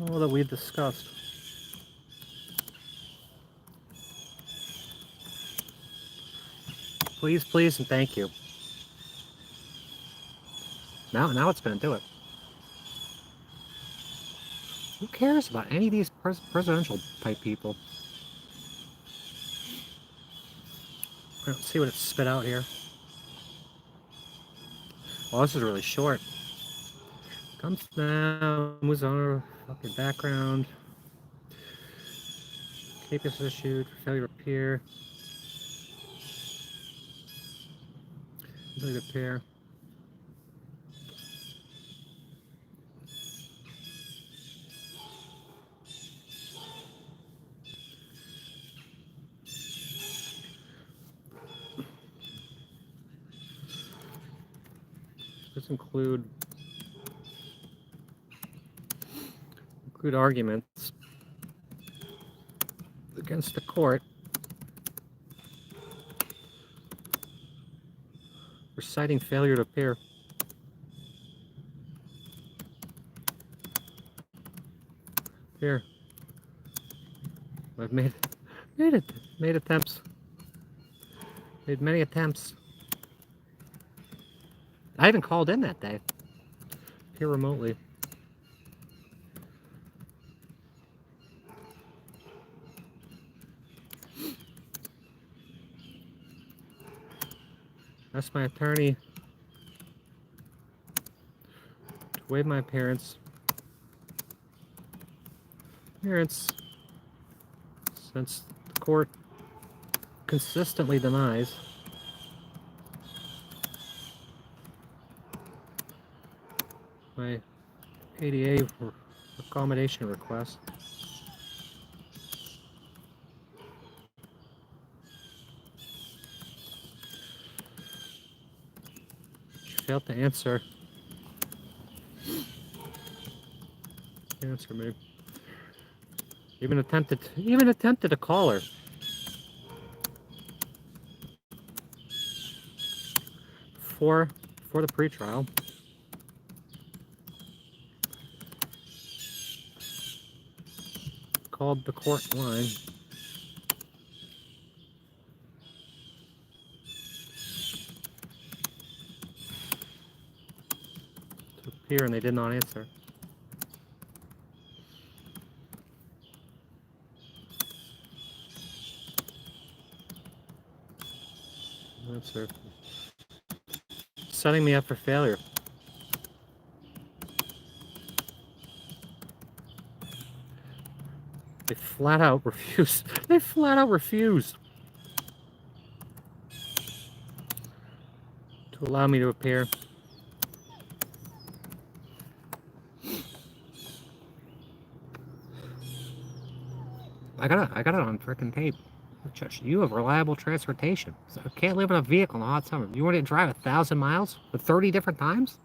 all that we've discussed. Please, please, and thank you. Now it's going to do it. Who cares about any of these presidential type people? Let's see what it spit out here. Well, this is really short. Comes now, moves on, fucking background. Tape is issued for failure to appear. Failure to appear. This include arguments against the court for citing failure to appear. Here, I've made attempts. Made many attempts. I even called in that day. Here remotely. Asked my attorney to waive my appearance. Since the court consistently denies my ADA accommodation request. She failed to answer me. Even attempted to call her. For the pretrial. Called the court line. To appear, and they did not answer. Answer. Setting me up for failure. They flat out refused. They flat out refused to allow me to appear. I got it on frickin' tape. Judge, you have reliable transportation. So I can't live in a vehicle in the hot summer. You want to drive 1,000 miles with 30 different times?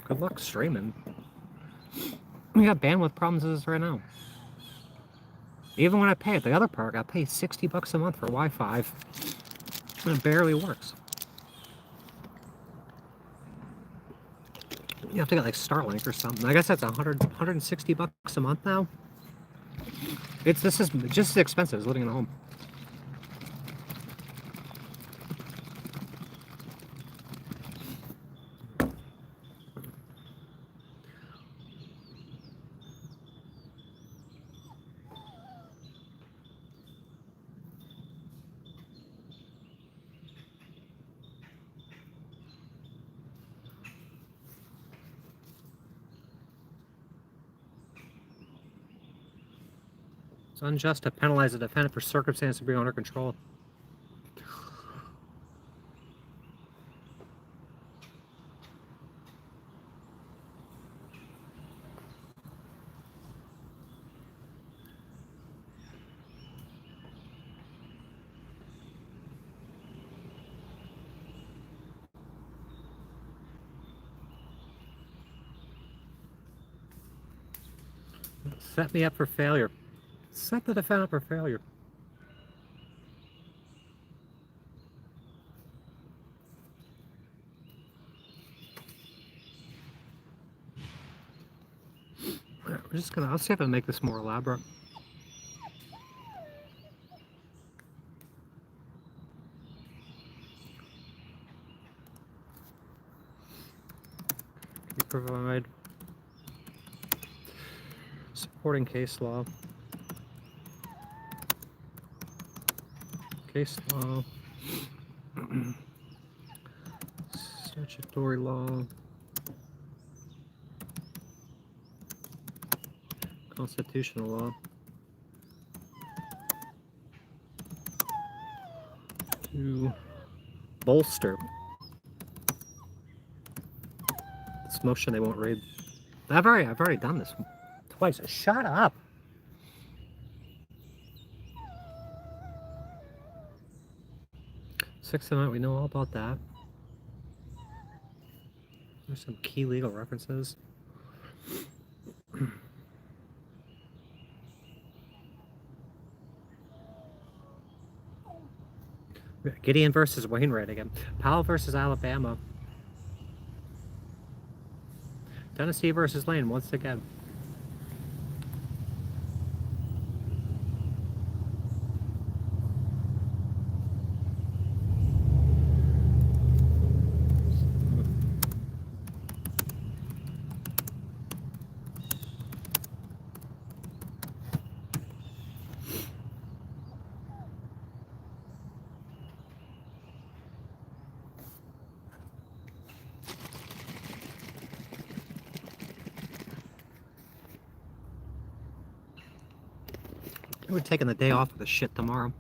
Good luck streaming. We got bandwidth problems as is right now. Even when I pay at the other park, I pay $60 a month for Wi-Fi. And it barely works. You have to get like Starlink or something. I guess that's $160 a month now. This is just as expensive as living in a home. It's unjust to penalize a defendant for circumstances being under control. Set me up for failure. Set the defendant up for failure. I'll see if I can make this more elaborate. Can you provide supporting case law? Statutory law. Constitutional law. To bolster this motion they won't read. I've already done this twice. Shut up. Sixth Amendment, we know all about that. There's some key legal references. Gideon versus Wainwright again. Powell versus Alabama. Tennessee versus Lane once again. We're taking the day off of the shit tomorrow.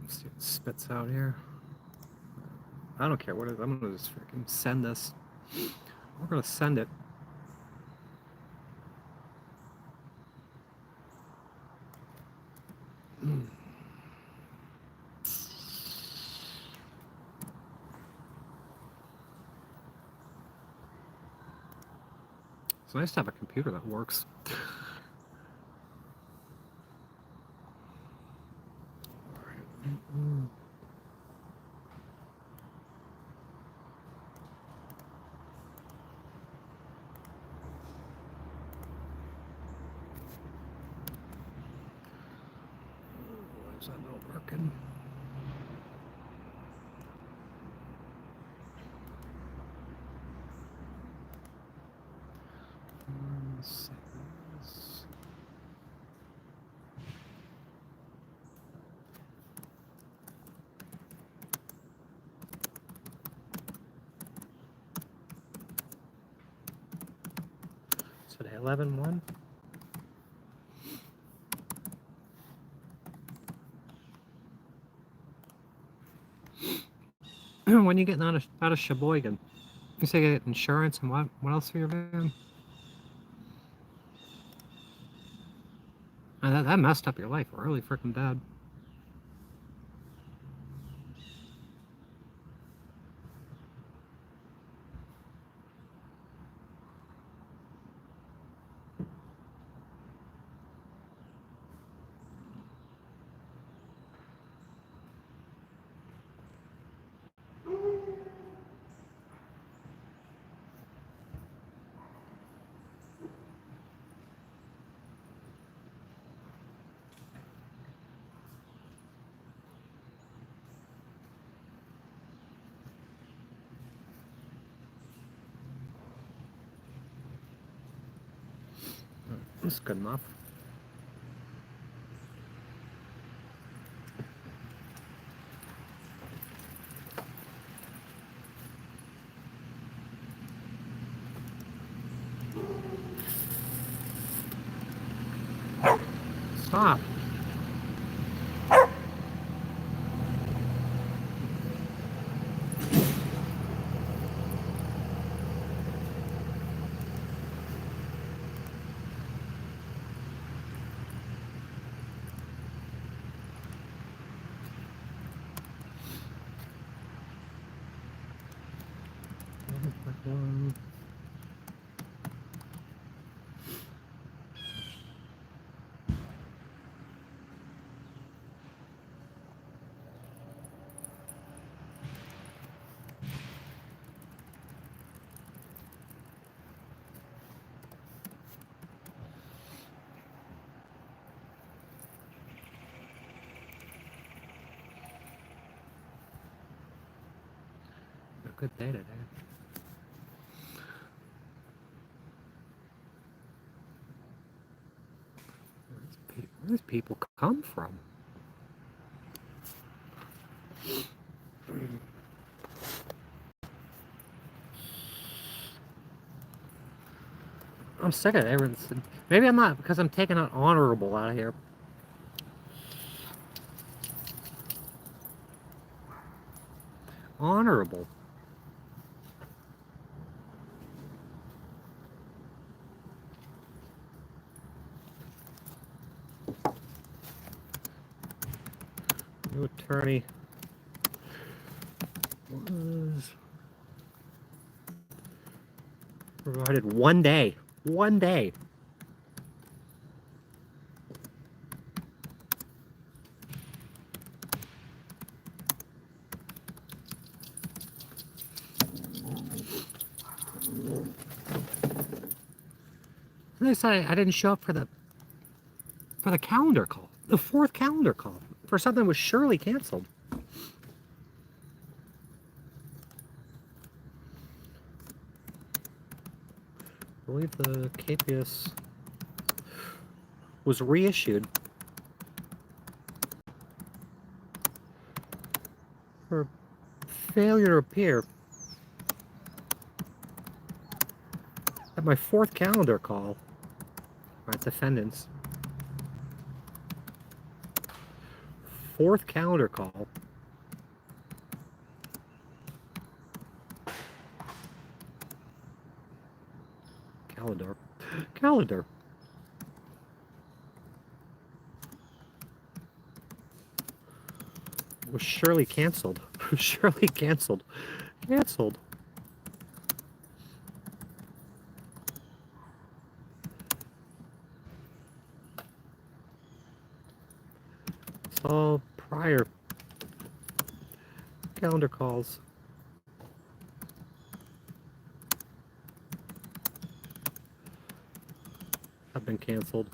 Let's see what it spits out here. I don't care what it is. I'm gonna just freaking send this. We're gonna send it. It's nice to have a computer that works. Why is that not working? Today 11-1. When you getting out of Sheboygan? You say you get insurance and what else for your van? That messed up your life really freaking bad. That's good enough. Stop. A good day today. Where does people come from? I'm sick of everything. Maybe I'm not, because I'm taking out honorable out of here. Honorable. New attorney was provided 1 day. 1 day. They said I didn't show up for the calendar call. The 4th calendar call for something that was surely canceled. I believe the capias was reissued for failure to appear at my 4th calendar call. Right, defendants. 4th calendar call. Calendar. Was surely canceled. Surely canceled. Canceled. All prior calendar calls have been canceled.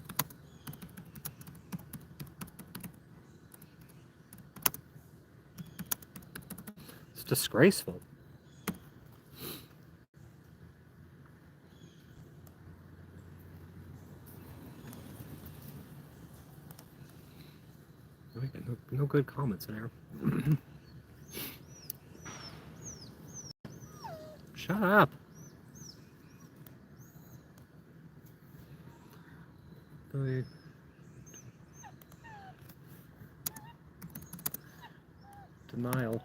It's disgraceful. No good comments there. Shut up. Denial.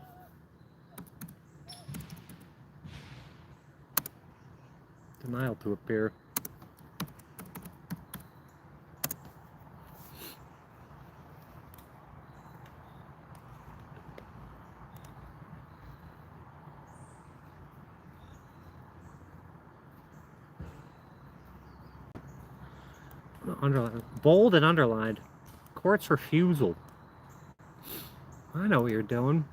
Denial to appear. Underlined. Bold and underlined. Court's refusal. I know what you're doing.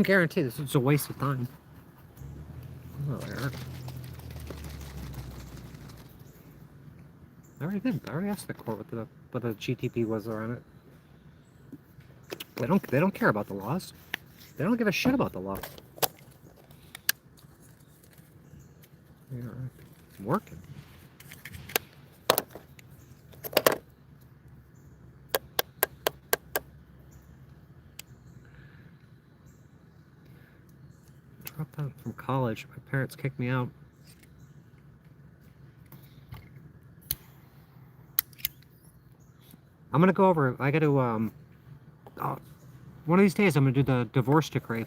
Guarantee this is a waste of time. Oh, Eric. I already did. I already asked the court what the GTP was around it. They don't care about the laws. They don't give a shit about the law. Yeah, I'm working. Dropped out from college. My parents kicked me out. I'm gonna go over. I got to oh, one of these days I'm gonna do the divorce decree,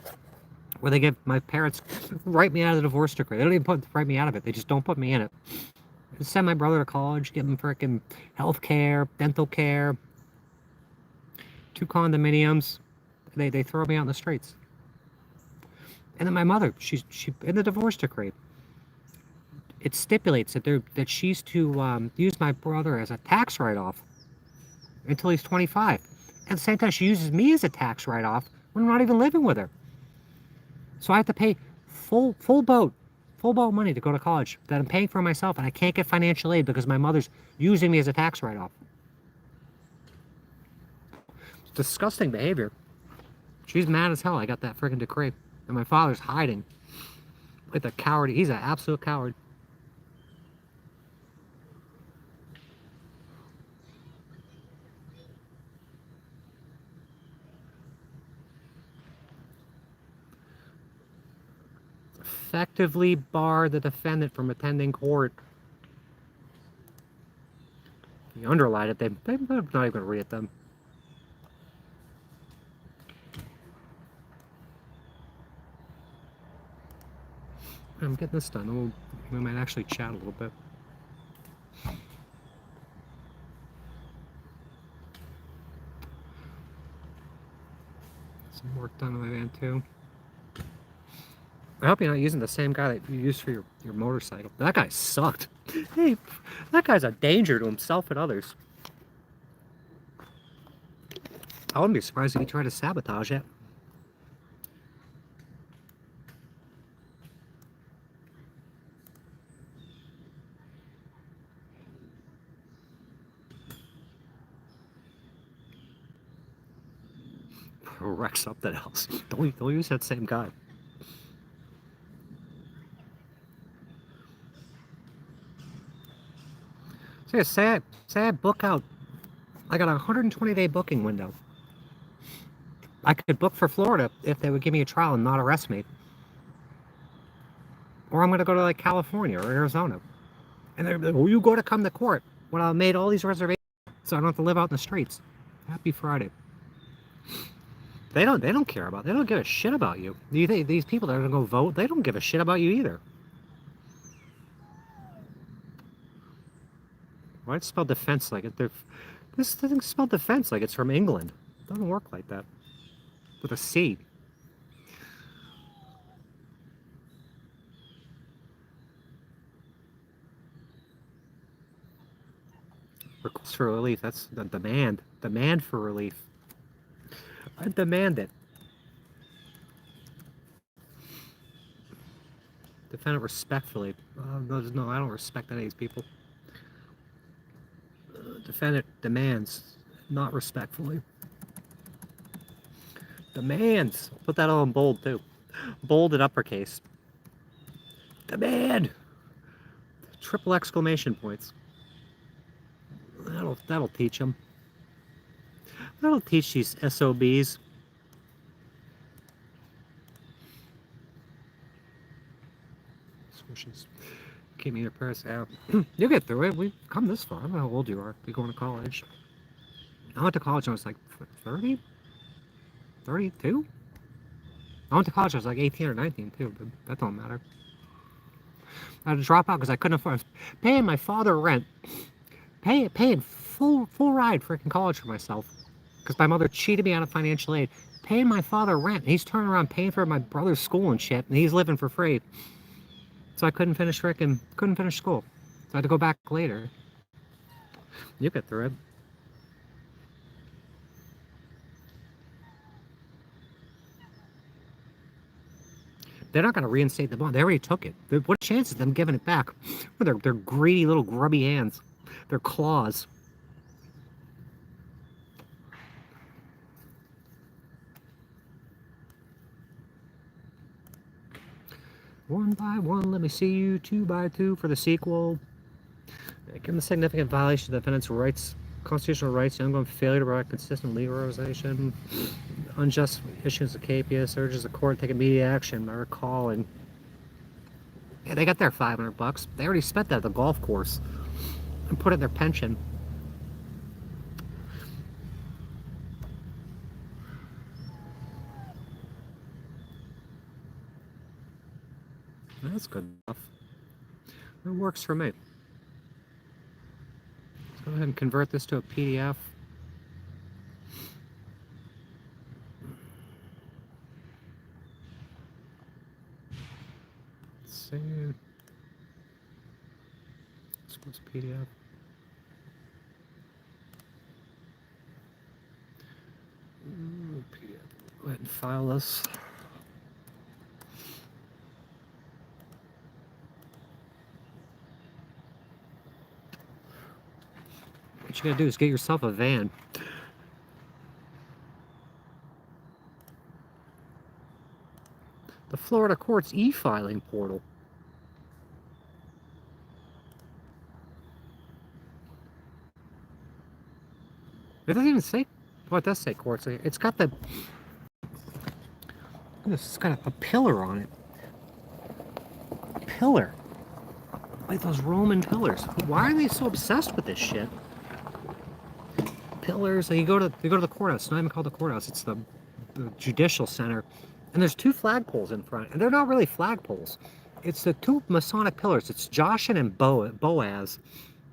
where they give my parents write me out of the divorce decree. They don't even write me out of it. They just don't put me in it. Just send my brother to college, give him frickin' health care, dental care, 2 condominiums. They throw me out in the streets. And then my mother, she in the divorce decree, it stipulates that she's to use my brother as a tax write-off until he's 25. At the same time, she uses me as a tax write-off when I'm not even living with her. So I have to pay full boat money to go to college that I'm paying for myself, and I can't get financial aid because my mother's using me as a tax write-off. It's disgusting behavior. She's mad as hell I got that friggin' decree. And my father's hiding. Like a coward. He's an absolute coward. Effectively bar the defendant from attending court. If you underline it, they're not even going to read them. I'm getting this done. We might actually chat a little bit. Some work done on my van too. I hope you're not using the same guy that you used for your motorcycle. That guy sucked. Hey, that guy's a danger to himself and others. I wouldn't be surprised if he tried to sabotage it. Wreck something else. Don't use that same guy. So yeah, say I book out. I got a 120-day booking window. I could book for Florida if they would give me a trial and not arrest me. Or I'm going to go to like California or Arizona. And they're like, well, you got to come to court. When I made all these reservations so I don't have to live out in the streets. Happy Friday. They don't care about. They don't give a shit about you. Do you think these people that are going to go vote, they don't give a shit about you either. Why it's spelled defense like it? This thing's spelled defense like it's from England. It doesn't work like that. With a C. Request for relief. That's the demand. Demand for relief. I demand it. Defend it respectfully. No, I don't respect any of these people. Defendant demands, not respectfully. Demands. Put that all in bold too. Bold and uppercase. Demand. Triple exclamation points. That'll teach them. That'll teach these SOBs. Swishes. Keep me your purse out. You'll get through it. We've come this far. I don't know how old you are. You're going to college. I went to college when I was like 30? 32? I went to college when I was like 18 or 19 too, but that don't matter. I had to drop out because I couldn't afford paying my father rent. Paying full ride freaking college for myself. Because my mother cheated me out of financial aid. Paying my father rent. He's turning around paying for my brother's school and shit, and he's living for free. So I couldn't finish school. So I had to go back later. You get through it. They're not going to reinstate the bond. They already took it. What chance is them giving it back? With their greedy little grubby hands. Their claws. One by one, let me see you. 2 by 2 for the sequel. Given the significant violation of the defendant's rights, constitutional rights, the ongoing failure to provide consistent legal representation, unjust issues of capias, urges the court to take immediate action by recalling. Yeah, they got their $500. They already spent that at the golf course and put it in their pension. That's good enough. That works for me. Let's go ahead and convert this to a PDF. Let's see. This one's PDF. PDF. Go ahead and file this. What you gotta do is get yourself a van. The Florida Court's e-filing portal. It doesn't even say what does say courts. It's got the. It's got a pillar on it. A pillar. Like those Roman pillars. Why are they so obsessed with this shit? Pillars. You go to the courthouse. It's not even called the courthouse. It's the judicial center. And there's 2 flagpoles in front, and they're not really flagpoles. It's the 2 Masonic pillars. It's Joshin and Boaz.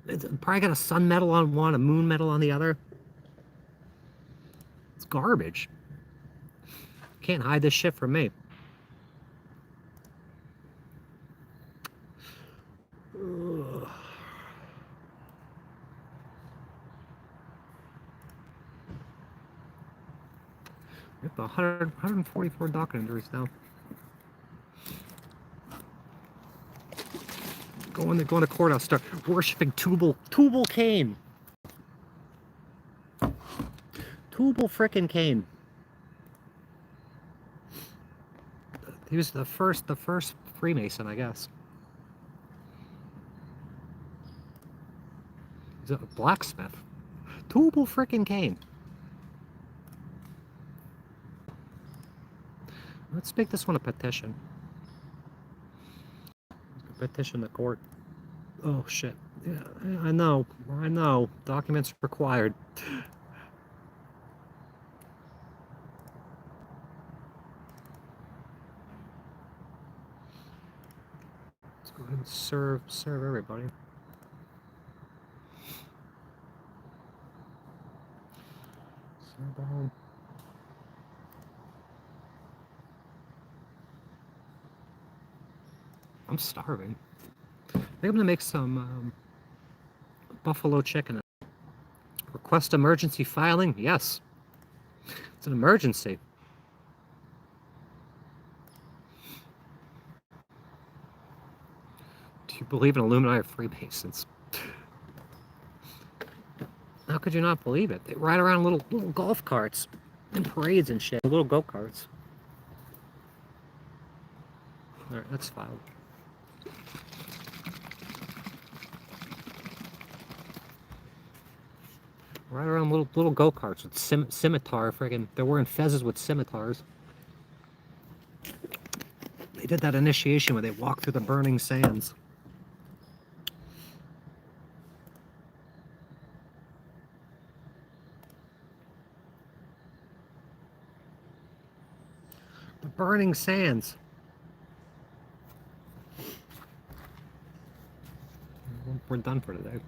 It's probably got a sun medal on one, a moon medal on the other. It's garbage. Can't hide this shit from me. Ugh. We have 144 docket entries now. Going to courthouse, start worshiping Tubal Cain. Tubal frickin' Cain. He was the first Freemason, I guess. He's a blacksmith. Tubal frickin' Cain. Let's make this one a petition. Petition the court. Oh shit. Yeah, I know. Documents required. Let's go ahead and serve everybody. Serve all. I'm starving. I think I'm gonna make some buffalo chicken. Request emergency filing? Yes. It's an emergency. Do you believe in Illuminati or Freemasons? How could you not believe it? They ride around little golf carts and parades and shit. Little go-karts. Alright, that's filed. Right around little go-karts with scimitar friggin'. They're wearing fezzes with scimitars. They did that initiation where they walk through the burning sands. The burning sands. We're done for today.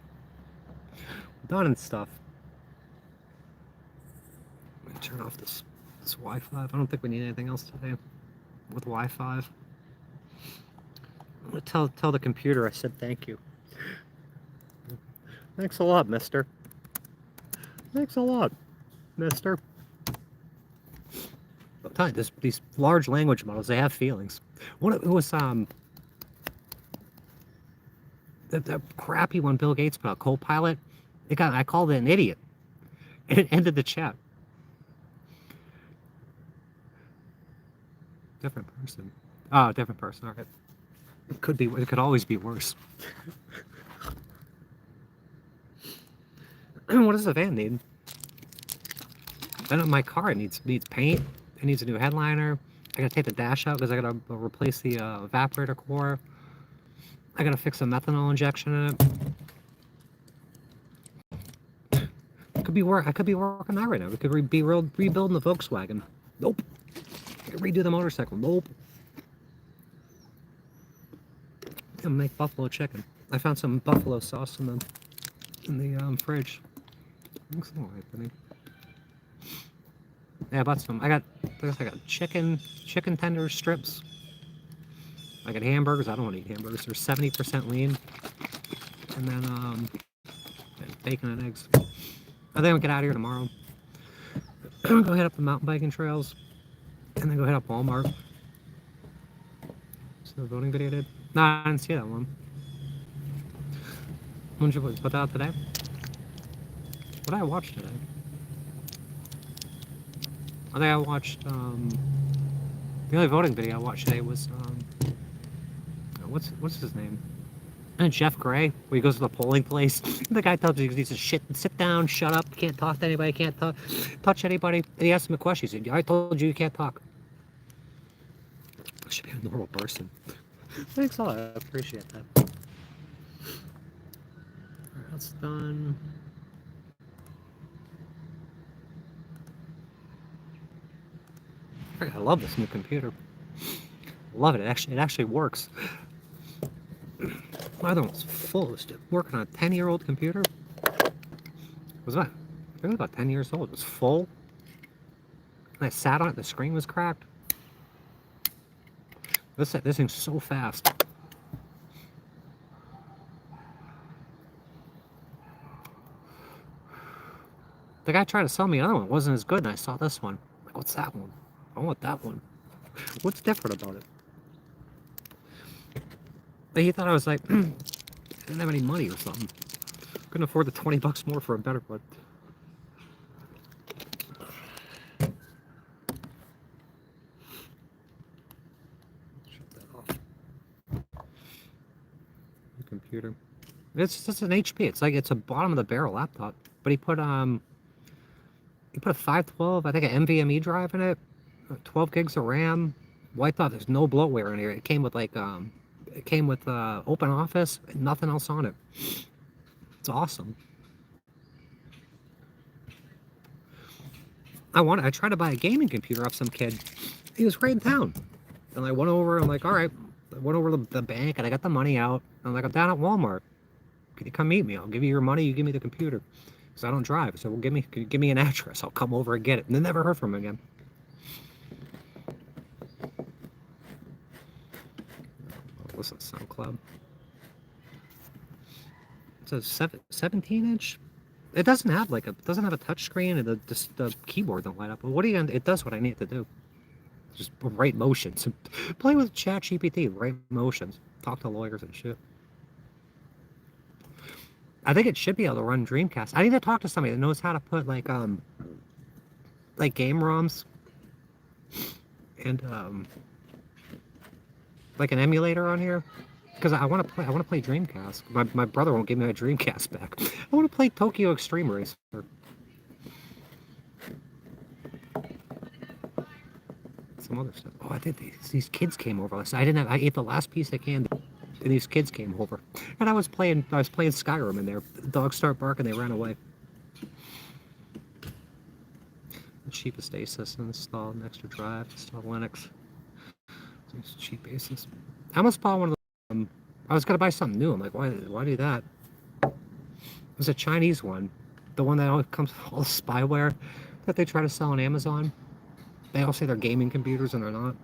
We're done and stuff. Turn off this Wi-Fi. I don't think we need anything else today with Wi-Fi. I'm gonna tell the computer I said thank you. Thanks a lot, mister. Thanks a lot, mister. I'm telling you, these large language models, they have feelings. It was the crappy one Bill Gates put out, Copilot. I called it an idiot, and it ended the chat. Different person. Oh, different person. All right. It could be. It could always be worse. What does the van need? Then my car needs paint. It needs a new headliner. I gotta take the dash out because I gotta replace the evaporator core. I gotta fix a methanol injection in it. Could be work. I could be working that right now. We could be rebuilding the Volkswagen. Nope. I could redo the motorcycle. Nope. And make buffalo chicken. I found some buffalo sauce in the fridge. Looks alright, buddy. Yeah, I bought some. I got chicken tender strips. I got hamburgers. I don't want to eat hamburgers. They're 70% lean. And then bacon and eggs. I think I'll get out of here tomorrow. Go head up the mountain biking trails. And then go head up Walmart. So the voting video did? No, I didn't see that one. When did you put that out today? What did I watch today? I think I watched, the only voting video I watched today was, what's his name? Jeff Gray, where he goes to the polling place. The guy tells him he needs to sit down, shut up, can't talk to anybody, can't touch anybody. And he asked him a question. He said, I told you can't talk. I should be a normal person. Thanks a lot, I appreciate that. Alright, that's done. I love this new computer. Love it. It actually works. My other one's full. It's working on a 10-year-old computer. Was that? It was about 10 years old. It was full. And I sat on it. The screen was cracked. This thing's so fast. The guy tried to sell me another one. It wasn't as good, and I saw this one. I'm like, what's that one? I want that one. What's different about it? But he thought I was like, I didn't have any money or something. Couldn't afford the 20 bucks more for a better one. Shut that off. The computer. It's just an HP. It's like it's a bottom of the barrel laptop. But he put a 512, I think an NVMe drive in it. 12 gigs of RAM. Well, I thought there's no bloatware in here. It came with like Open Office, nothing else on it. It's awesome. I tried to buy a gaming computer off some kid. He was right in town. And I went over, I'm like, all right. I went over to the bank and I got the money out. I'm like, I'm down at Walmart. Can you come meet me? I'll give you your money, you give me the computer. Because I don't drive. So give me an address. I'll come over and get it. And then never heard from him again. Listen to SoundCloud. It's a 17-inch. It doesn't have a touch screen, and the keyboard don't light up. But it does what I need to do. Just write motions. Play with ChatGPT. Write motions. Talk to lawyers and shit. I think it should be able to run Dreamcast. I need to talk to somebody that knows how to put like game ROMs and like an emulator on here, because I want to play Dreamcast. My brother won't give me my Dreamcast back. I want to play Tokyo Extreme Racer. Some other stuff. Oh, I did these kids came over. I ate the last piece of candy, and these kids came over, and I was playing Skyrim in there. The dogs start barking, they ran away. The cheapest ASUS installed, an extra drive, install Linux. These cheap bases. I almost bought one of them. I was gonna buy something new. I'm like, why do that? It was a Chinese one, the one that always comes with all the spyware that they try to sell on Amazon. They all say they're gaming computers and they're not.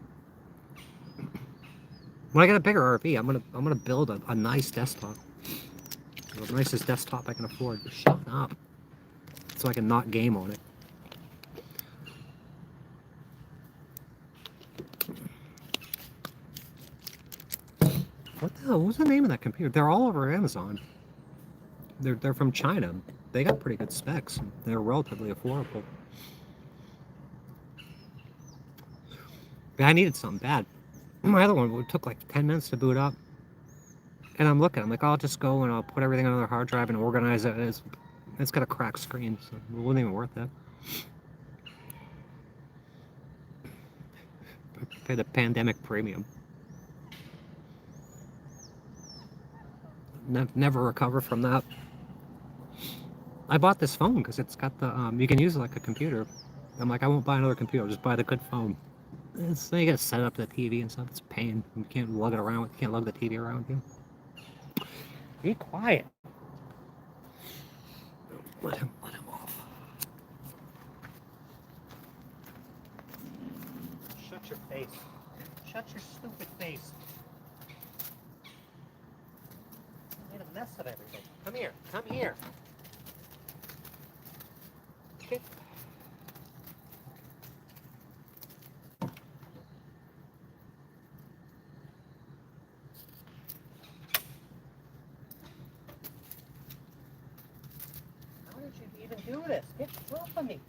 When I get a bigger RV, I'm gonna build a nice desktop, the nicest desktop I can afford. Shut up, so I can not game on it. What the hell? What was the name of that computer? They're all over Amazon. They're from China. They got pretty good specs. They're relatively affordable. Yeah, I needed something bad. My other one took like 10 minutes to boot up. And I'm looking, I'm like, I'll just go and I'll put everything on another hard drive and organize it. It's got a cracked screen, so it wasn't even worth it. I paid the pandemic premium. Never recover from that. I bought this phone because it's got the, you can use it like a computer. I'm like, I won't buy another computer, I'll just buy the good phone. Then you gotta set up the TV and stuff. It's a pain. You can't lug it around. You can't lug the TV around you. Be quiet. Let him off. Shut your face. Shut your stupid face. You made a mess of everything. Come here. Come here. Okay. How did you even do this? Get off of me.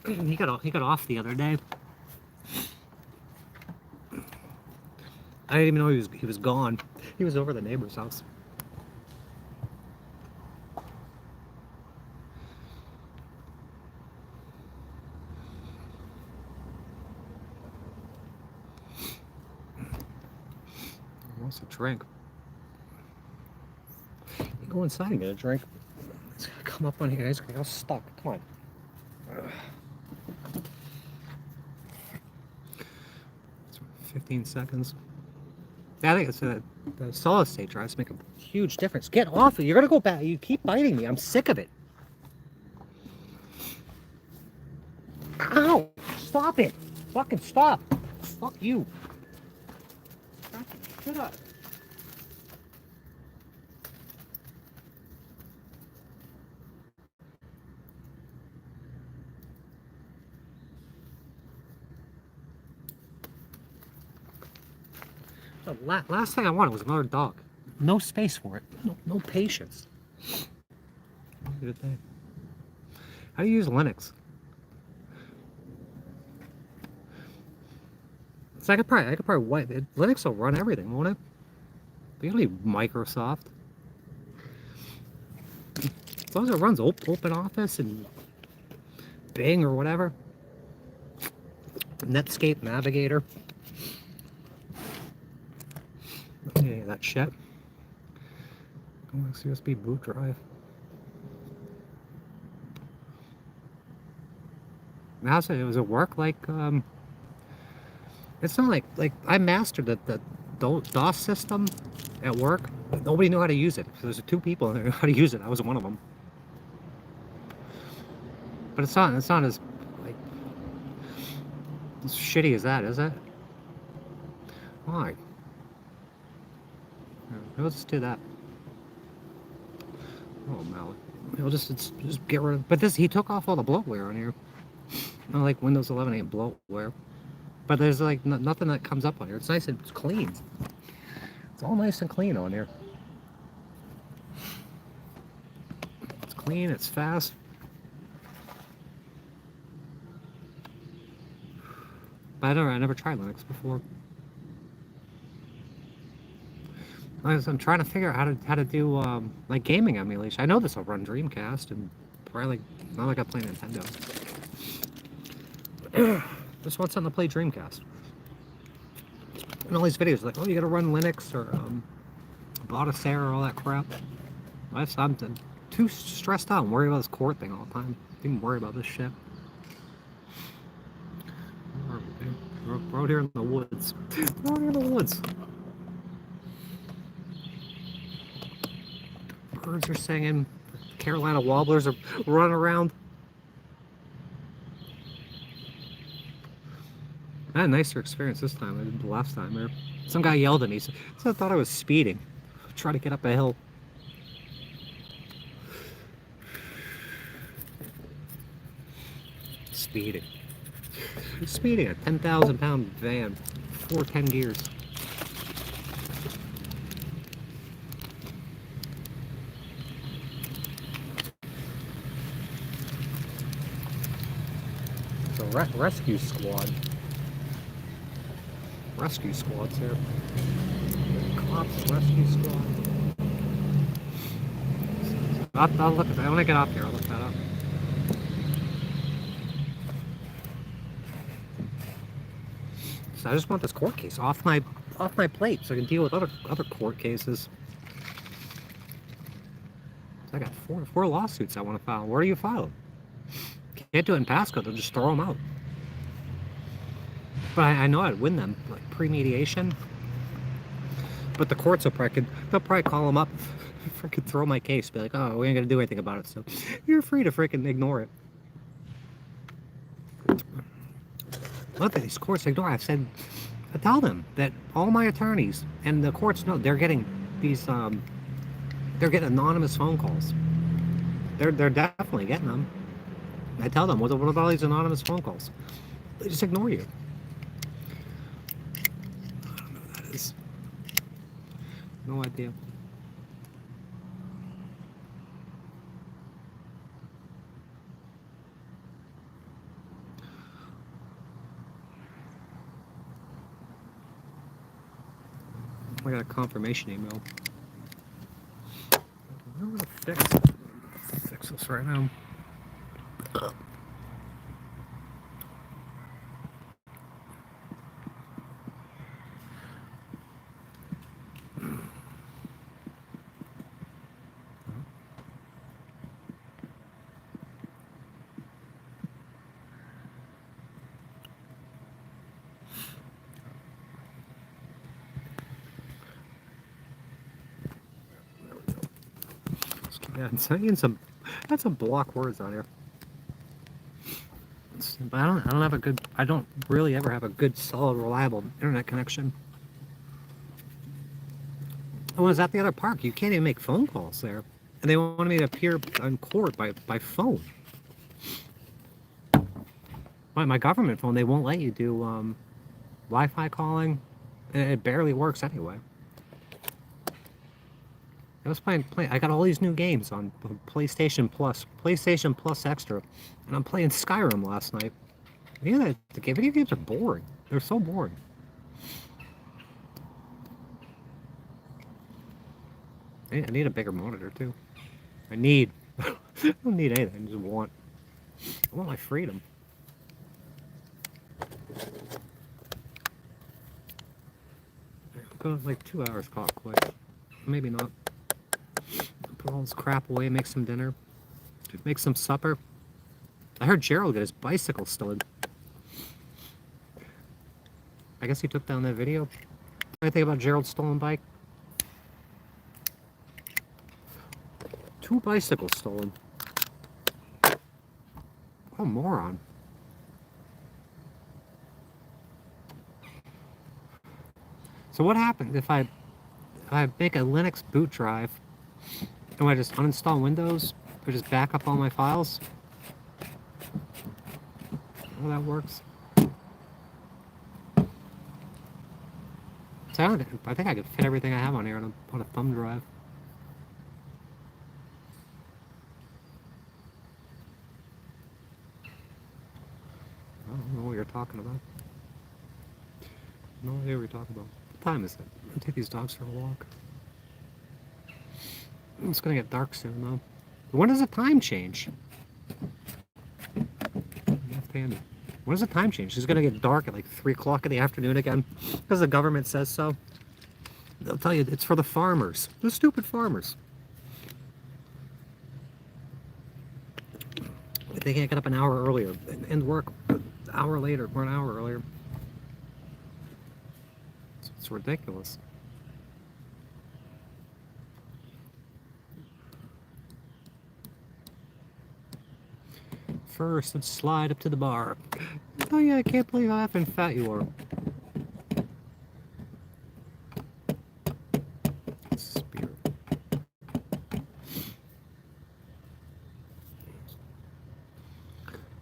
He got off the other day. I didn't even know he was gone. He was over at the neighbor's house. He wants a drink. You go inside and get a drink. It's gonna come up on here. He's all stuck. Come on. 15 seconds. Yeah, I think it's the solid state drives make a huge difference. Get off it. You're gonna go back. You keep biting me. I'm sick of it. Ow! Stop it. Fucking stop. Fuck you. Shut up. The last thing I wanted was another dog. No space for it. No patience. Good thing. How do you use Linux? So I could probably wipe it. Linux will run everything, won't it? But you don't need Microsoft. As long as it runs Open Office and Bing or whatever. Netscape Navigator. Yeah, that shit. USB boot drive. Now, so does it work like, it's not like I mastered the DOS system at work. Nobody knew how to use it. So there's two people that knew how to use it. I was one of them. But it's not as like as shitty as that, is it? Why? Let's do that. Oh, Mallet. He'll just get rid of. But he took off all the bloatware on here. Not like Windows 11 ain't bloatware. But there's like nothing that comes up on here. It's nice and it's clean. It's all nice and clean on here. It's clean. It's fast. But I never tried Linux before. I'm trying to figure out how to do like gaming emulation. I know this will run Dreamcast and probably not like I play Nintendo. Just want something to play Dreamcast. And all these videos like, oh, you gotta run Linux or Baudicera or all that crap. I'm too stressed out and worried about this court thing all the time. Don't even worry about this shit. We're out here in the woods. We're out here in the woods. Birds are singing. Carolina warblers are running around. I had a nicer experience this time than the last time. Or some guy yelled at me. So I thought I was speeding. Trying to get up a hill. Speeding. Speeding a 10,000-pound van. 410 gears. So rescue squad. Rescue squad's here. Cops, rescue squad. I'll look at that. When I get up here, I'll look that up. So I just want this court case off my plate so I can deal with other court cases. So I got four lawsuits I want to file. Where do you file them? Can't do it in Pasco. They'll just throw them out. But I know I'd win them, like pre-mediation. But the courts they'll probably call them up, freaking throw my case, be like, oh, we ain't gonna do anything about it. So you're free to freaking ignore it. Look at these courts ignore. I tell them that all my attorneys and the courts know they're getting these they're getting anonymous phone calls. They're definitely getting them. I tell them, what about all these anonymous phone calls? They just ignore you. I don't know what that is. No idea. I got a confirmation email. I'm gonna fix this right now. Yeah, I'm saying that's some block words on here. But I don't really ever have a good, solid, reliable internet connection. I was at the other park. You can't even make phone calls there. And they wanted me to appear in court by phone. My government phone, they won't let you do Wi-Fi calling. It barely works anyway. I was playing. I got all these new games on PlayStation Plus Extra, and I'm playing Skyrim last night. You know, video games are boring. They're so boring. I need a bigger monitor too. I don't need anything. I just want my freedom. Go like 2 hours caught quick. Maybe not. Put all this crap away, make some dinner, make some supper. I heard Gerald get his bicycle stolen. I guess he took down that video. Anything about Gerald's stolen bike? 2 bicycles stolen. What a moron. So what happens if I make a Linux boot drive and I just uninstall Windows or just back up all my files? How that works? So I think I could fit everything I have on here on a thumb drive. I don't know what you're talking about. No idea what you're talking about. What time is it? I'm gonna take these dogs for a walk. It's gonna get dark soon though. When does the time change? Left-handed. When does the time change? It's gonna get dark at like 3 o'clock in the afternoon again because the government says so. They'll tell you it's for the farmers. The stupid farmers. They can't get up an hour earlier and work an hour later or an hour earlier. It's ridiculous. first and slide up to the bar. Oh yeah, I can't believe how effing fat you are. Spear.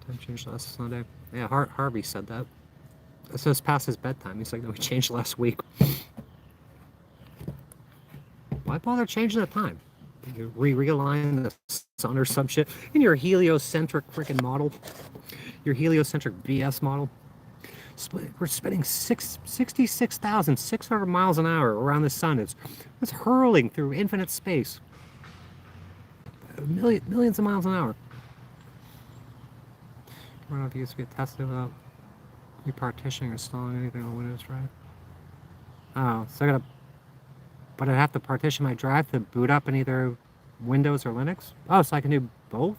Time changed last Sunday. Yeah, Harvey said that. It says past his bedtime. He's like, no, we changed last week. Why bother changing the time? You realign the sun or some shit in your heliocentric freaking model. Your heliocentric BS model. We're spinning 66,600 miles an hour around the sun. It's hurling through infinite space. Millions of miles an hour. I don't know if you used to get tested about repartitioning or installing anything on Windows Drive. Oh, so I gotta, but I have to partition my drive to boot up in either Windows or Linux? Oh, so I can do both?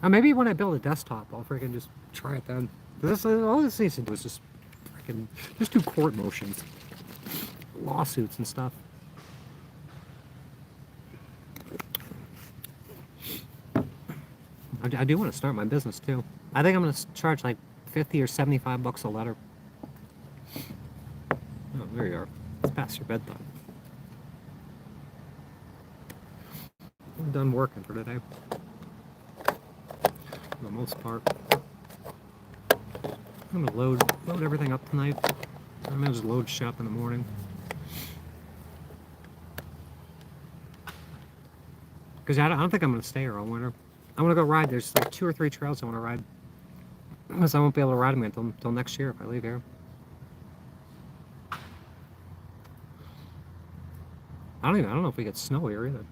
Maybe when I build a desktop, I'll freaking just try it then. All this needs to do is just freaking just do court motions, lawsuits and stuff. I do want to start my business too. I think I'm going to charge like 50 or 75 bucks a letter. Oh, there you are. It's past your bedtime. I'm done working for today. For the most part. I'm gonna load everything up tonight. I'm gonna just load shop in the morning. Because I don't think I'm gonna stay here all winter. I want to go ride. There's like 2 or 3 trails I want to ride. Because I won't be able to ride them until next year if I leave here. I don't know if we get snow here either.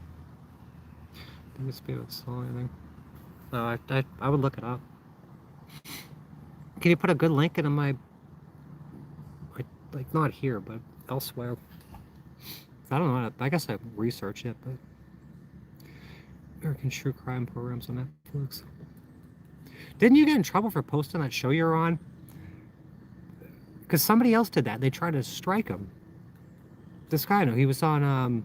Didn't used to be able to snow anything. No, I would look it up. Can you put a good link into my, like not here, but elsewhere? I don't know. I guess I researched it, but American true crime programs on Netflix. Didn't you get in trouble for posting that show you're on? Because somebody else did that. They tried to strike him. This guy, no, he was on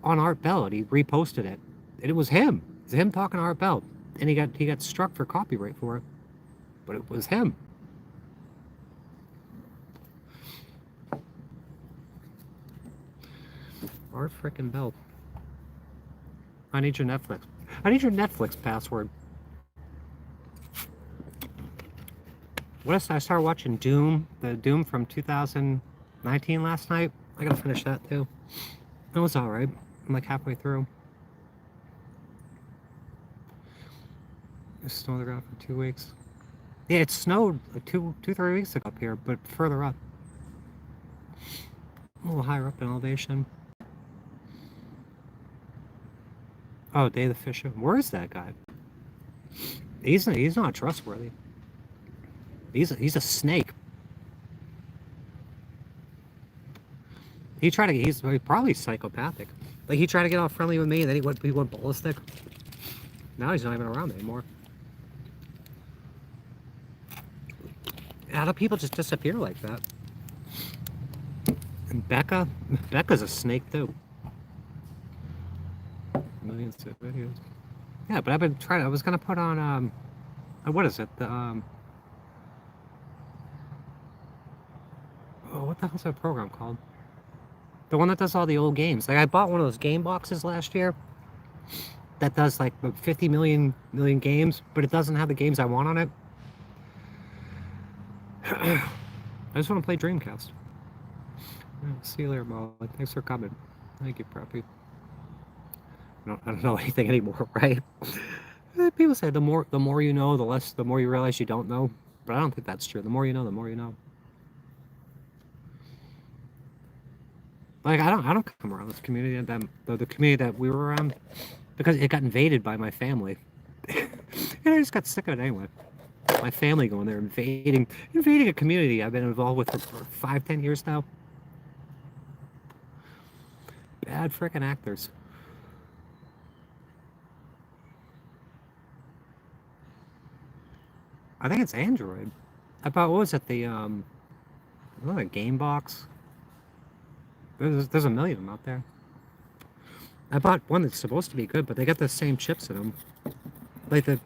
Art Bell, and he reposted it, and it was him. It was him talking to Art Bell, and he got struck for copyright for it, but it was him. Art frickin' Bell. I need your Netflix. I need your Netflix password. What else? I started watching Doom, the Doom from 2019 last night. I gotta finish that too. It was alright. I'm like halfway through. It snowed around for 2 weeks. Yeah, it snowed like 3 weeks ago up here, but further up. A little higher up in elevation. Oh, Day the Fisher. Where is that guy? He's not trustworthy. He's a snake. He's probably psychopathic. Like he tried to get all friendly with me, and then he went ballistic. Now he's not even around anymore. How do people just disappear like that? And Becca's a snake too. Millions of videos. Yeah, but I've been trying. I was gonna put on what is it? The oh, what the hell's that program called? The one that does all the old games. Like I bought one of those game boxes last year that does like 50 million games, but it doesn't have the games I want on it. I just want to play Dreamcast. Yeah, see you later, Molly. Thanks for coming. Thank you, Preppy. I don't know anything anymore, right? People say the more you know, the more you realize you don't know. But I don't think that's true. The more you know, the more you know. Like I don't come around this community the community that we were around because it got invaded by my family. And I just got sick of it anyway. My family going there invading a community I've been involved with for 5-10 years now. Bad frickin' actors. I think it's Android. I bought, what was it, the game box? There's a million of them out there. I bought one that's supposed to be good, but they got the same chips in them. Like the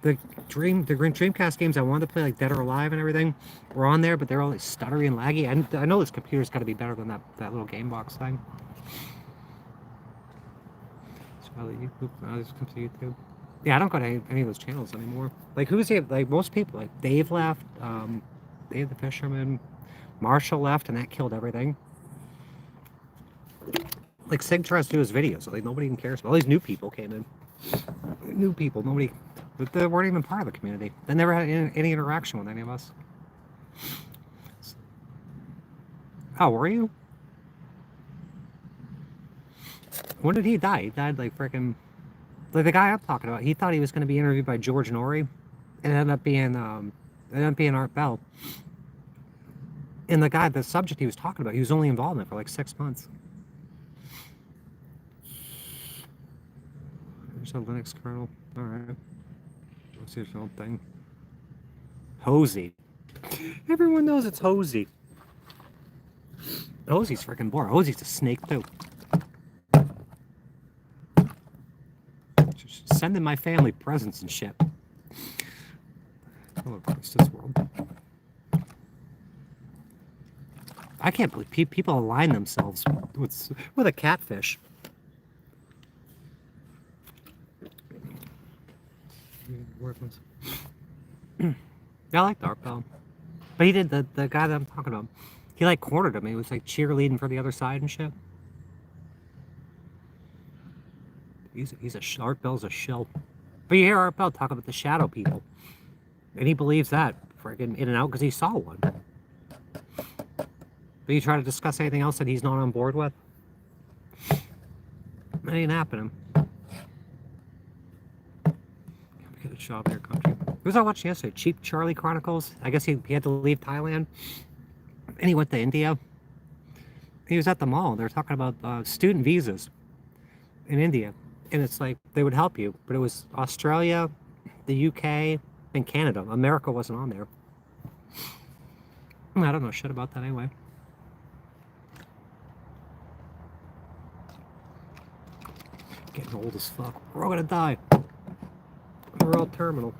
Dreamcast games I wanted to play, like Dead or Alive and everything, were on there, but they're all like stuttery and laggy. And I know this computer's got to be better than that little game box thing. So this comes to YouTube. Yeah, I don't go to any of those channels anymore. Like who's here? Like most people, like Dave left, Dave the Fisherman, Marshall left, and that killed everything. Like Sig tries to do his videos, so like nobody even cares. All these new people came in. New people, nobody. They weren't even part of the community. They never had any interaction with any of us. Oh, were you? When did he die? He died like freaking. Like the guy I'm talking about, he thought he was going to be interviewed by George Norrie, and it ended up being Art Bell. And the subject he was talking about, he was only involved in it for like 6 months. There's a Linux kernel. All right. What's your own thing? Hosey. Everyone knows it's Hosey. Hosey's freaking boring. Hosey's a snake too. Just sending my family presents and shit. Oh, across this world. I can't believe people align themselves with a catfish. Yeah, I like Art Bell. But he did the guy that I'm talking about. He like cornered him. He was like cheerleading for the other side and shit. Art Bell's a shill. But you hear Art Bell talk about the shadow people, and he believes that friggin' in and out because he saw one. But you try to discuss anything else that he's not on board with, that ain't happening. Get a job in your country. Who was I watching yesterday? Cheap Charlie Chronicles. I guess he had to leave Thailand, and he went to India. He was at the mall. They were talking about student visas in India, and it's like they would help you, but it was Australia, the UK, and Canada. America wasn't on there. I don't know shit about that anyway. Getting old as fuck. We're all gonna die. We're all terminal.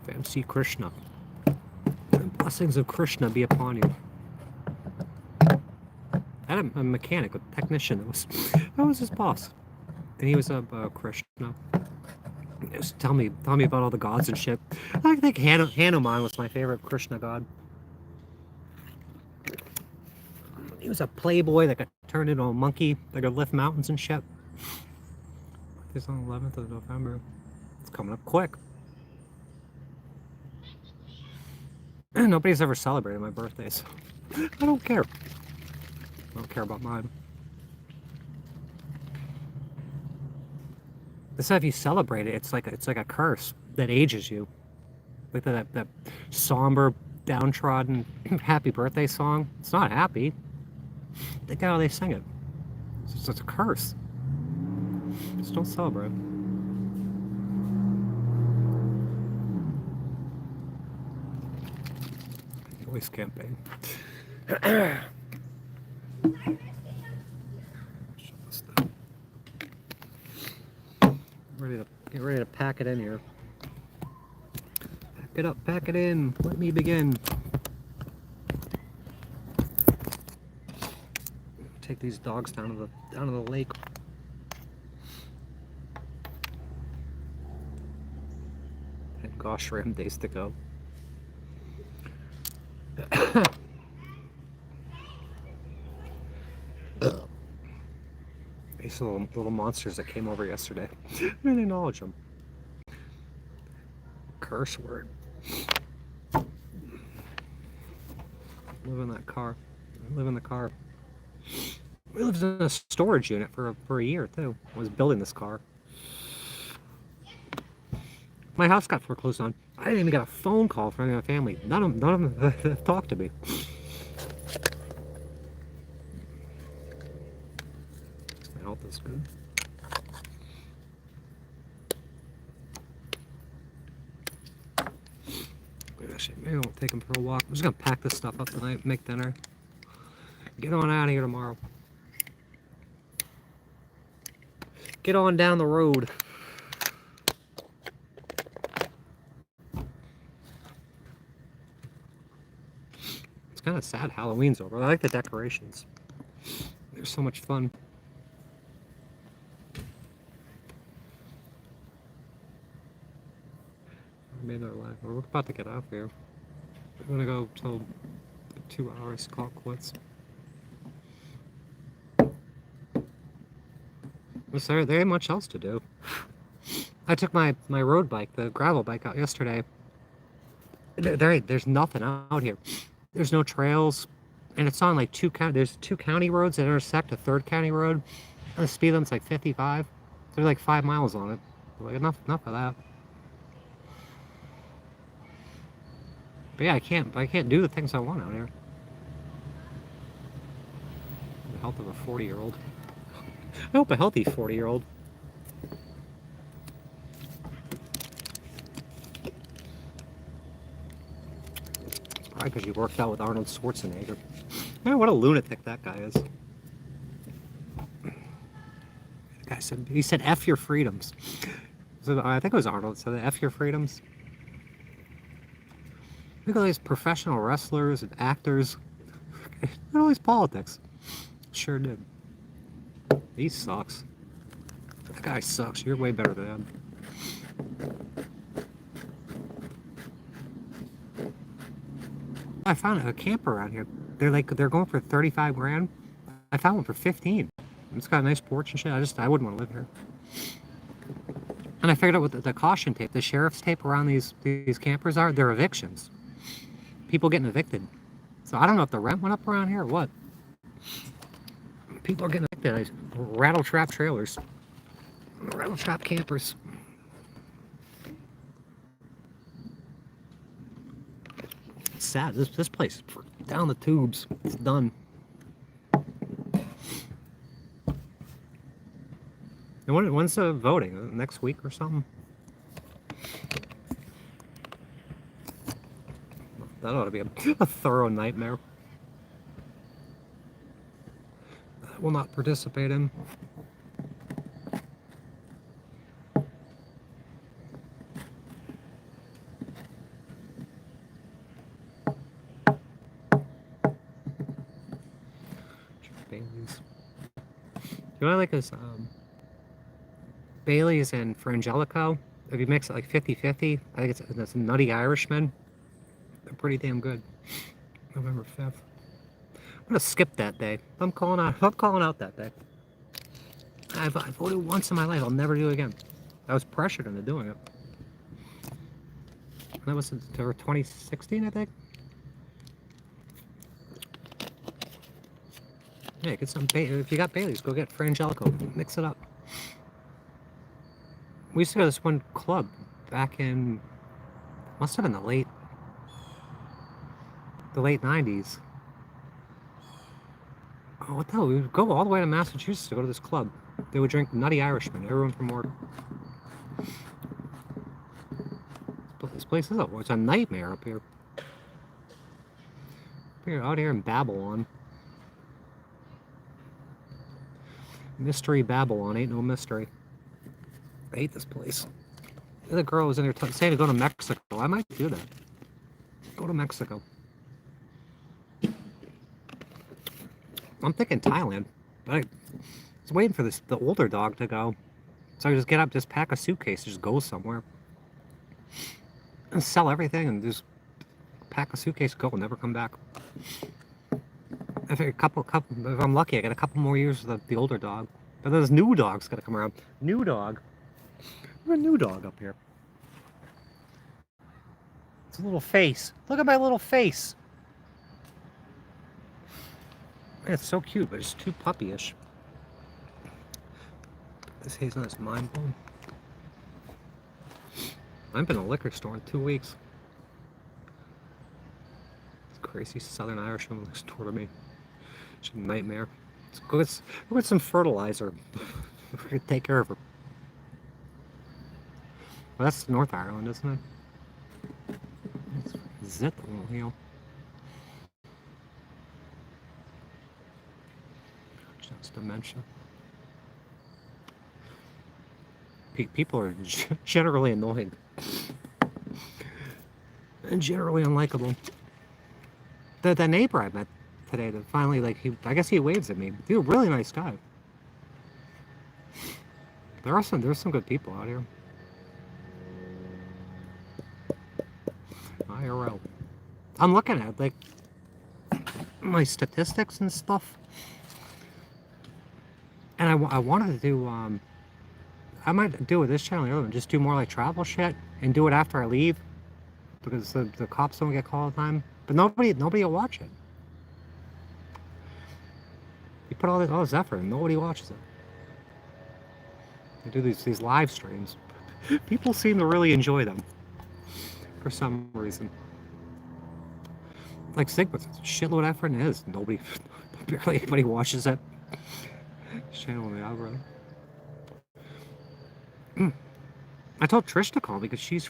MC Krishna. The blessings of Krishna be upon you. I had a mechanic, a technician that was his boss, and he was a Krishna. He was tell me about all the gods and shit. I think Hanuman was my favorite Krishna god. He was a playboy that got turned into a monkey that could lift mountains and shit. It's on the 11th of November. It's coming up quick. Nobody's ever celebrated my birthdays. I don't care. I don't care about mine. It's not if you celebrate it, it's like a curse that ages you. Like that somber, downtrodden happy birthday song. It's not happy. Look at how they sing it. It's a curse. Just don't celebrate. Voice campaign. Get ready to pack it in here. Pack it up, pack it in. Let me begin. Take these dogs down to the lake. 10 gosh ram days to go. These little monsters that came over yesterday. I didn't acknowledge them. Curse word. Live in that car. Live in the car. We lived in a storage unit for a year too. I was building this car. My house got foreclosed on. I didn't even get a phone call from my family. None of them talked to me. My health is good. Actually, maybe I won't take him for a walk. I'm just gonna pack this stuff up tonight, make dinner. Get on out of here tomorrow. Get on down the road. It's kind of sad Halloween's over. I like the decorations. They're so much fun. Made our life. We're about to get out of here. We're gonna go till 2 hours, call it quits. Sorry, there ain't much else to do. I took my road bike, the gravel bike, out yesterday. There's nothing out here. There's no trails, and it's on like there's 2 county roads that intersect a 3rd county road. And the speed limit's like 55. There's like 5 miles on it. Like enough of that. But yeah, I can't do the things I want out here. The health of a 40-year-old. I hope a healthy 40-year-old. Probably because you worked out with Arnold Schwarzenegger. Man, what a lunatic that guy is. The guy said, he said, F your freedoms. So I think it was Arnold said, F your freedoms. Look at all these professional wrestlers and actors. Look at all these politics. Sure did. He sucks. That guy sucks. You're way better than him. I found a camper around here. They're going for 35 grand. I found one for 15. It's got a nice porch and shit. I wouldn't want to live here. And I figured out what the caution tape, the sheriff's tape around these campers are. They're evictions. People getting evicted. So I don't know if the rent went up around here or what. People are getting evicted. Rattle trap trailers. Rattle trap campers. It's sad. This place is down the tubes. It's done. And when's the voting? Next week or something? That ought to be a thorough nightmare. I will not participate in. Bailey's. You know what I like is Bailey's and Frangelico. If you mix it like 50-50, I think it's a Nutty Irishman. They're pretty damn good. November 5th. I'm gonna skip that day. I'm calling out that day. I voted once in my life. I'll never do it again. I was pressured into doing it. And that was until 2016, I think. Yeah, get some if you got Bailey's, go get Frangelico. Mix it up. We used to go to this one club back in, must have been the late 90s. Oh, what the hell? We would go all the way to Massachusetts to go to this club. They would drink Nutty Irishman, everyone from work. This place is it's a nightmare up here. Out here in Babylon. Mystery Babylon, ain't no mystery. I hate this place. The girl was in there saying to go to Mexico. I might do that. Go to Mexico. I'm thinking Thailand, but I was waiting for the older dog to go. So I just get up, just pack a suitcase, just go somewhere. And sell everything and just pack a suitcase, go, and never come back. I think if I'm lucky, I got a couple more years with the older dog. But this new dog's gotta come around. New dog. There's a new dog up here. It's a little face. Look at my little face. Man, it's so cute, but it's too puppyish. This hazelnut's mind blowing. I've been in a liquor store in 2 weeks. This crazy Southern Irishman next door to me. It's a nightmare. Let's go get some fertilizer. We're gonna take care of her. Well, that's North Ireland, isn't it? It's Zit, you know. Just dementia. People are generally annoying and generally unlikable. The neighbor I met today that finally, like, I guess he waves at me. He's a really nice guy. There's some good people out here. IRL. I'm looking at, like, my statistics and stuff. And I wanted to do, I might do with this channel, the other one, just do more like travel shit and do it after I leave. Because the cops don't get called all the time. But nobody will watch it. You put all this effort and nobody watches it. I do these live streams. People seem to really enjoy them. For some reason. Like Sigma's shitload of effort and it is. Barely anybody watches it. Channel in the algorithm. I told Trish to call because she's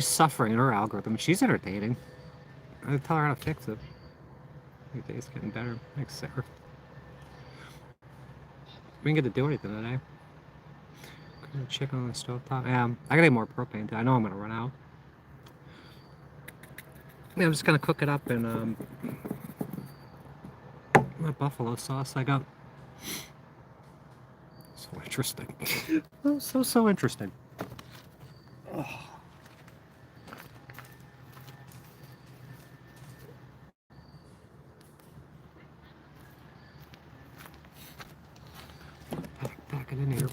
suffering in her algorithm. She's entertaining. I tell her how to fix it. Every day's getting better. Thanks, Sarah. We didn't get to do anything today. Chicken on the stove top. Yeah, I gotta get more propane too. I know I'm gonna run out. Yeah, I'm just gonna cook it up in my buffalo sauce I got. So interesting. so interesting. Oh. Pack it in here.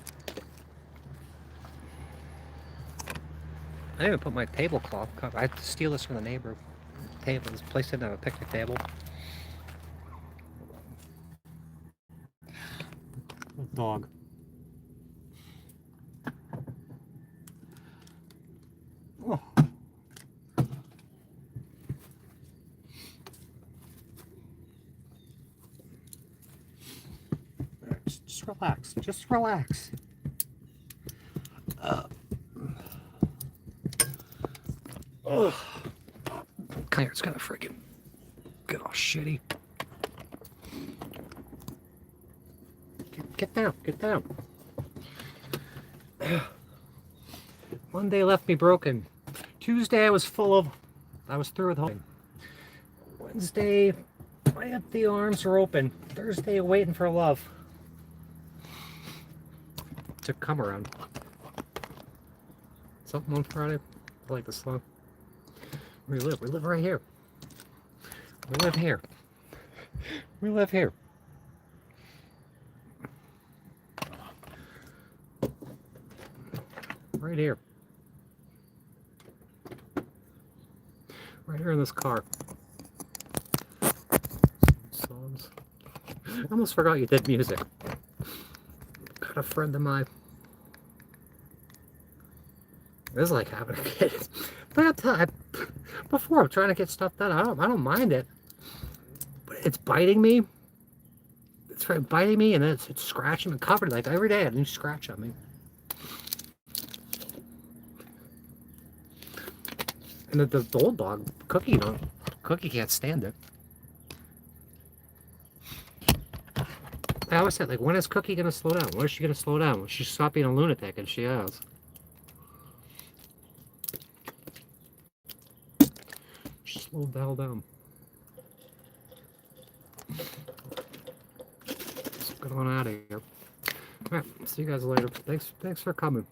I didn't even put my tablecloth cover. I had to steal this from the neighbor. Table. This place didn't have a picnic table. Dog. Oh. Just relax. Just relax. Oh. It's gonna freaking get all shitty. Get down. Get down. Monday left me broken. Tuesday I was through with home. Wednesday, my empty arms are open. Thursday, waiting for love to come around. Something on Friday? I like the song. We live right here. We live here. We live here. Right here. Right here in this car. Songs. I almost forgot you did music. Got a friend of mine. This is like having a kid. But I'll tell you, before I'm trying to get stuff done, I don't mind it. But it's biting me. It's biting me and then it's scratching me, covered like every day a new scratch on me. And the old dog, Cookie can't stand it. I always said, like, when is Cookie gonna slow down? When is she gonna slow down? When she stop being a lunatic, and she has. She slowed the hell down. Let's get on out of here. Alright, see you guys later. Thanks for coming.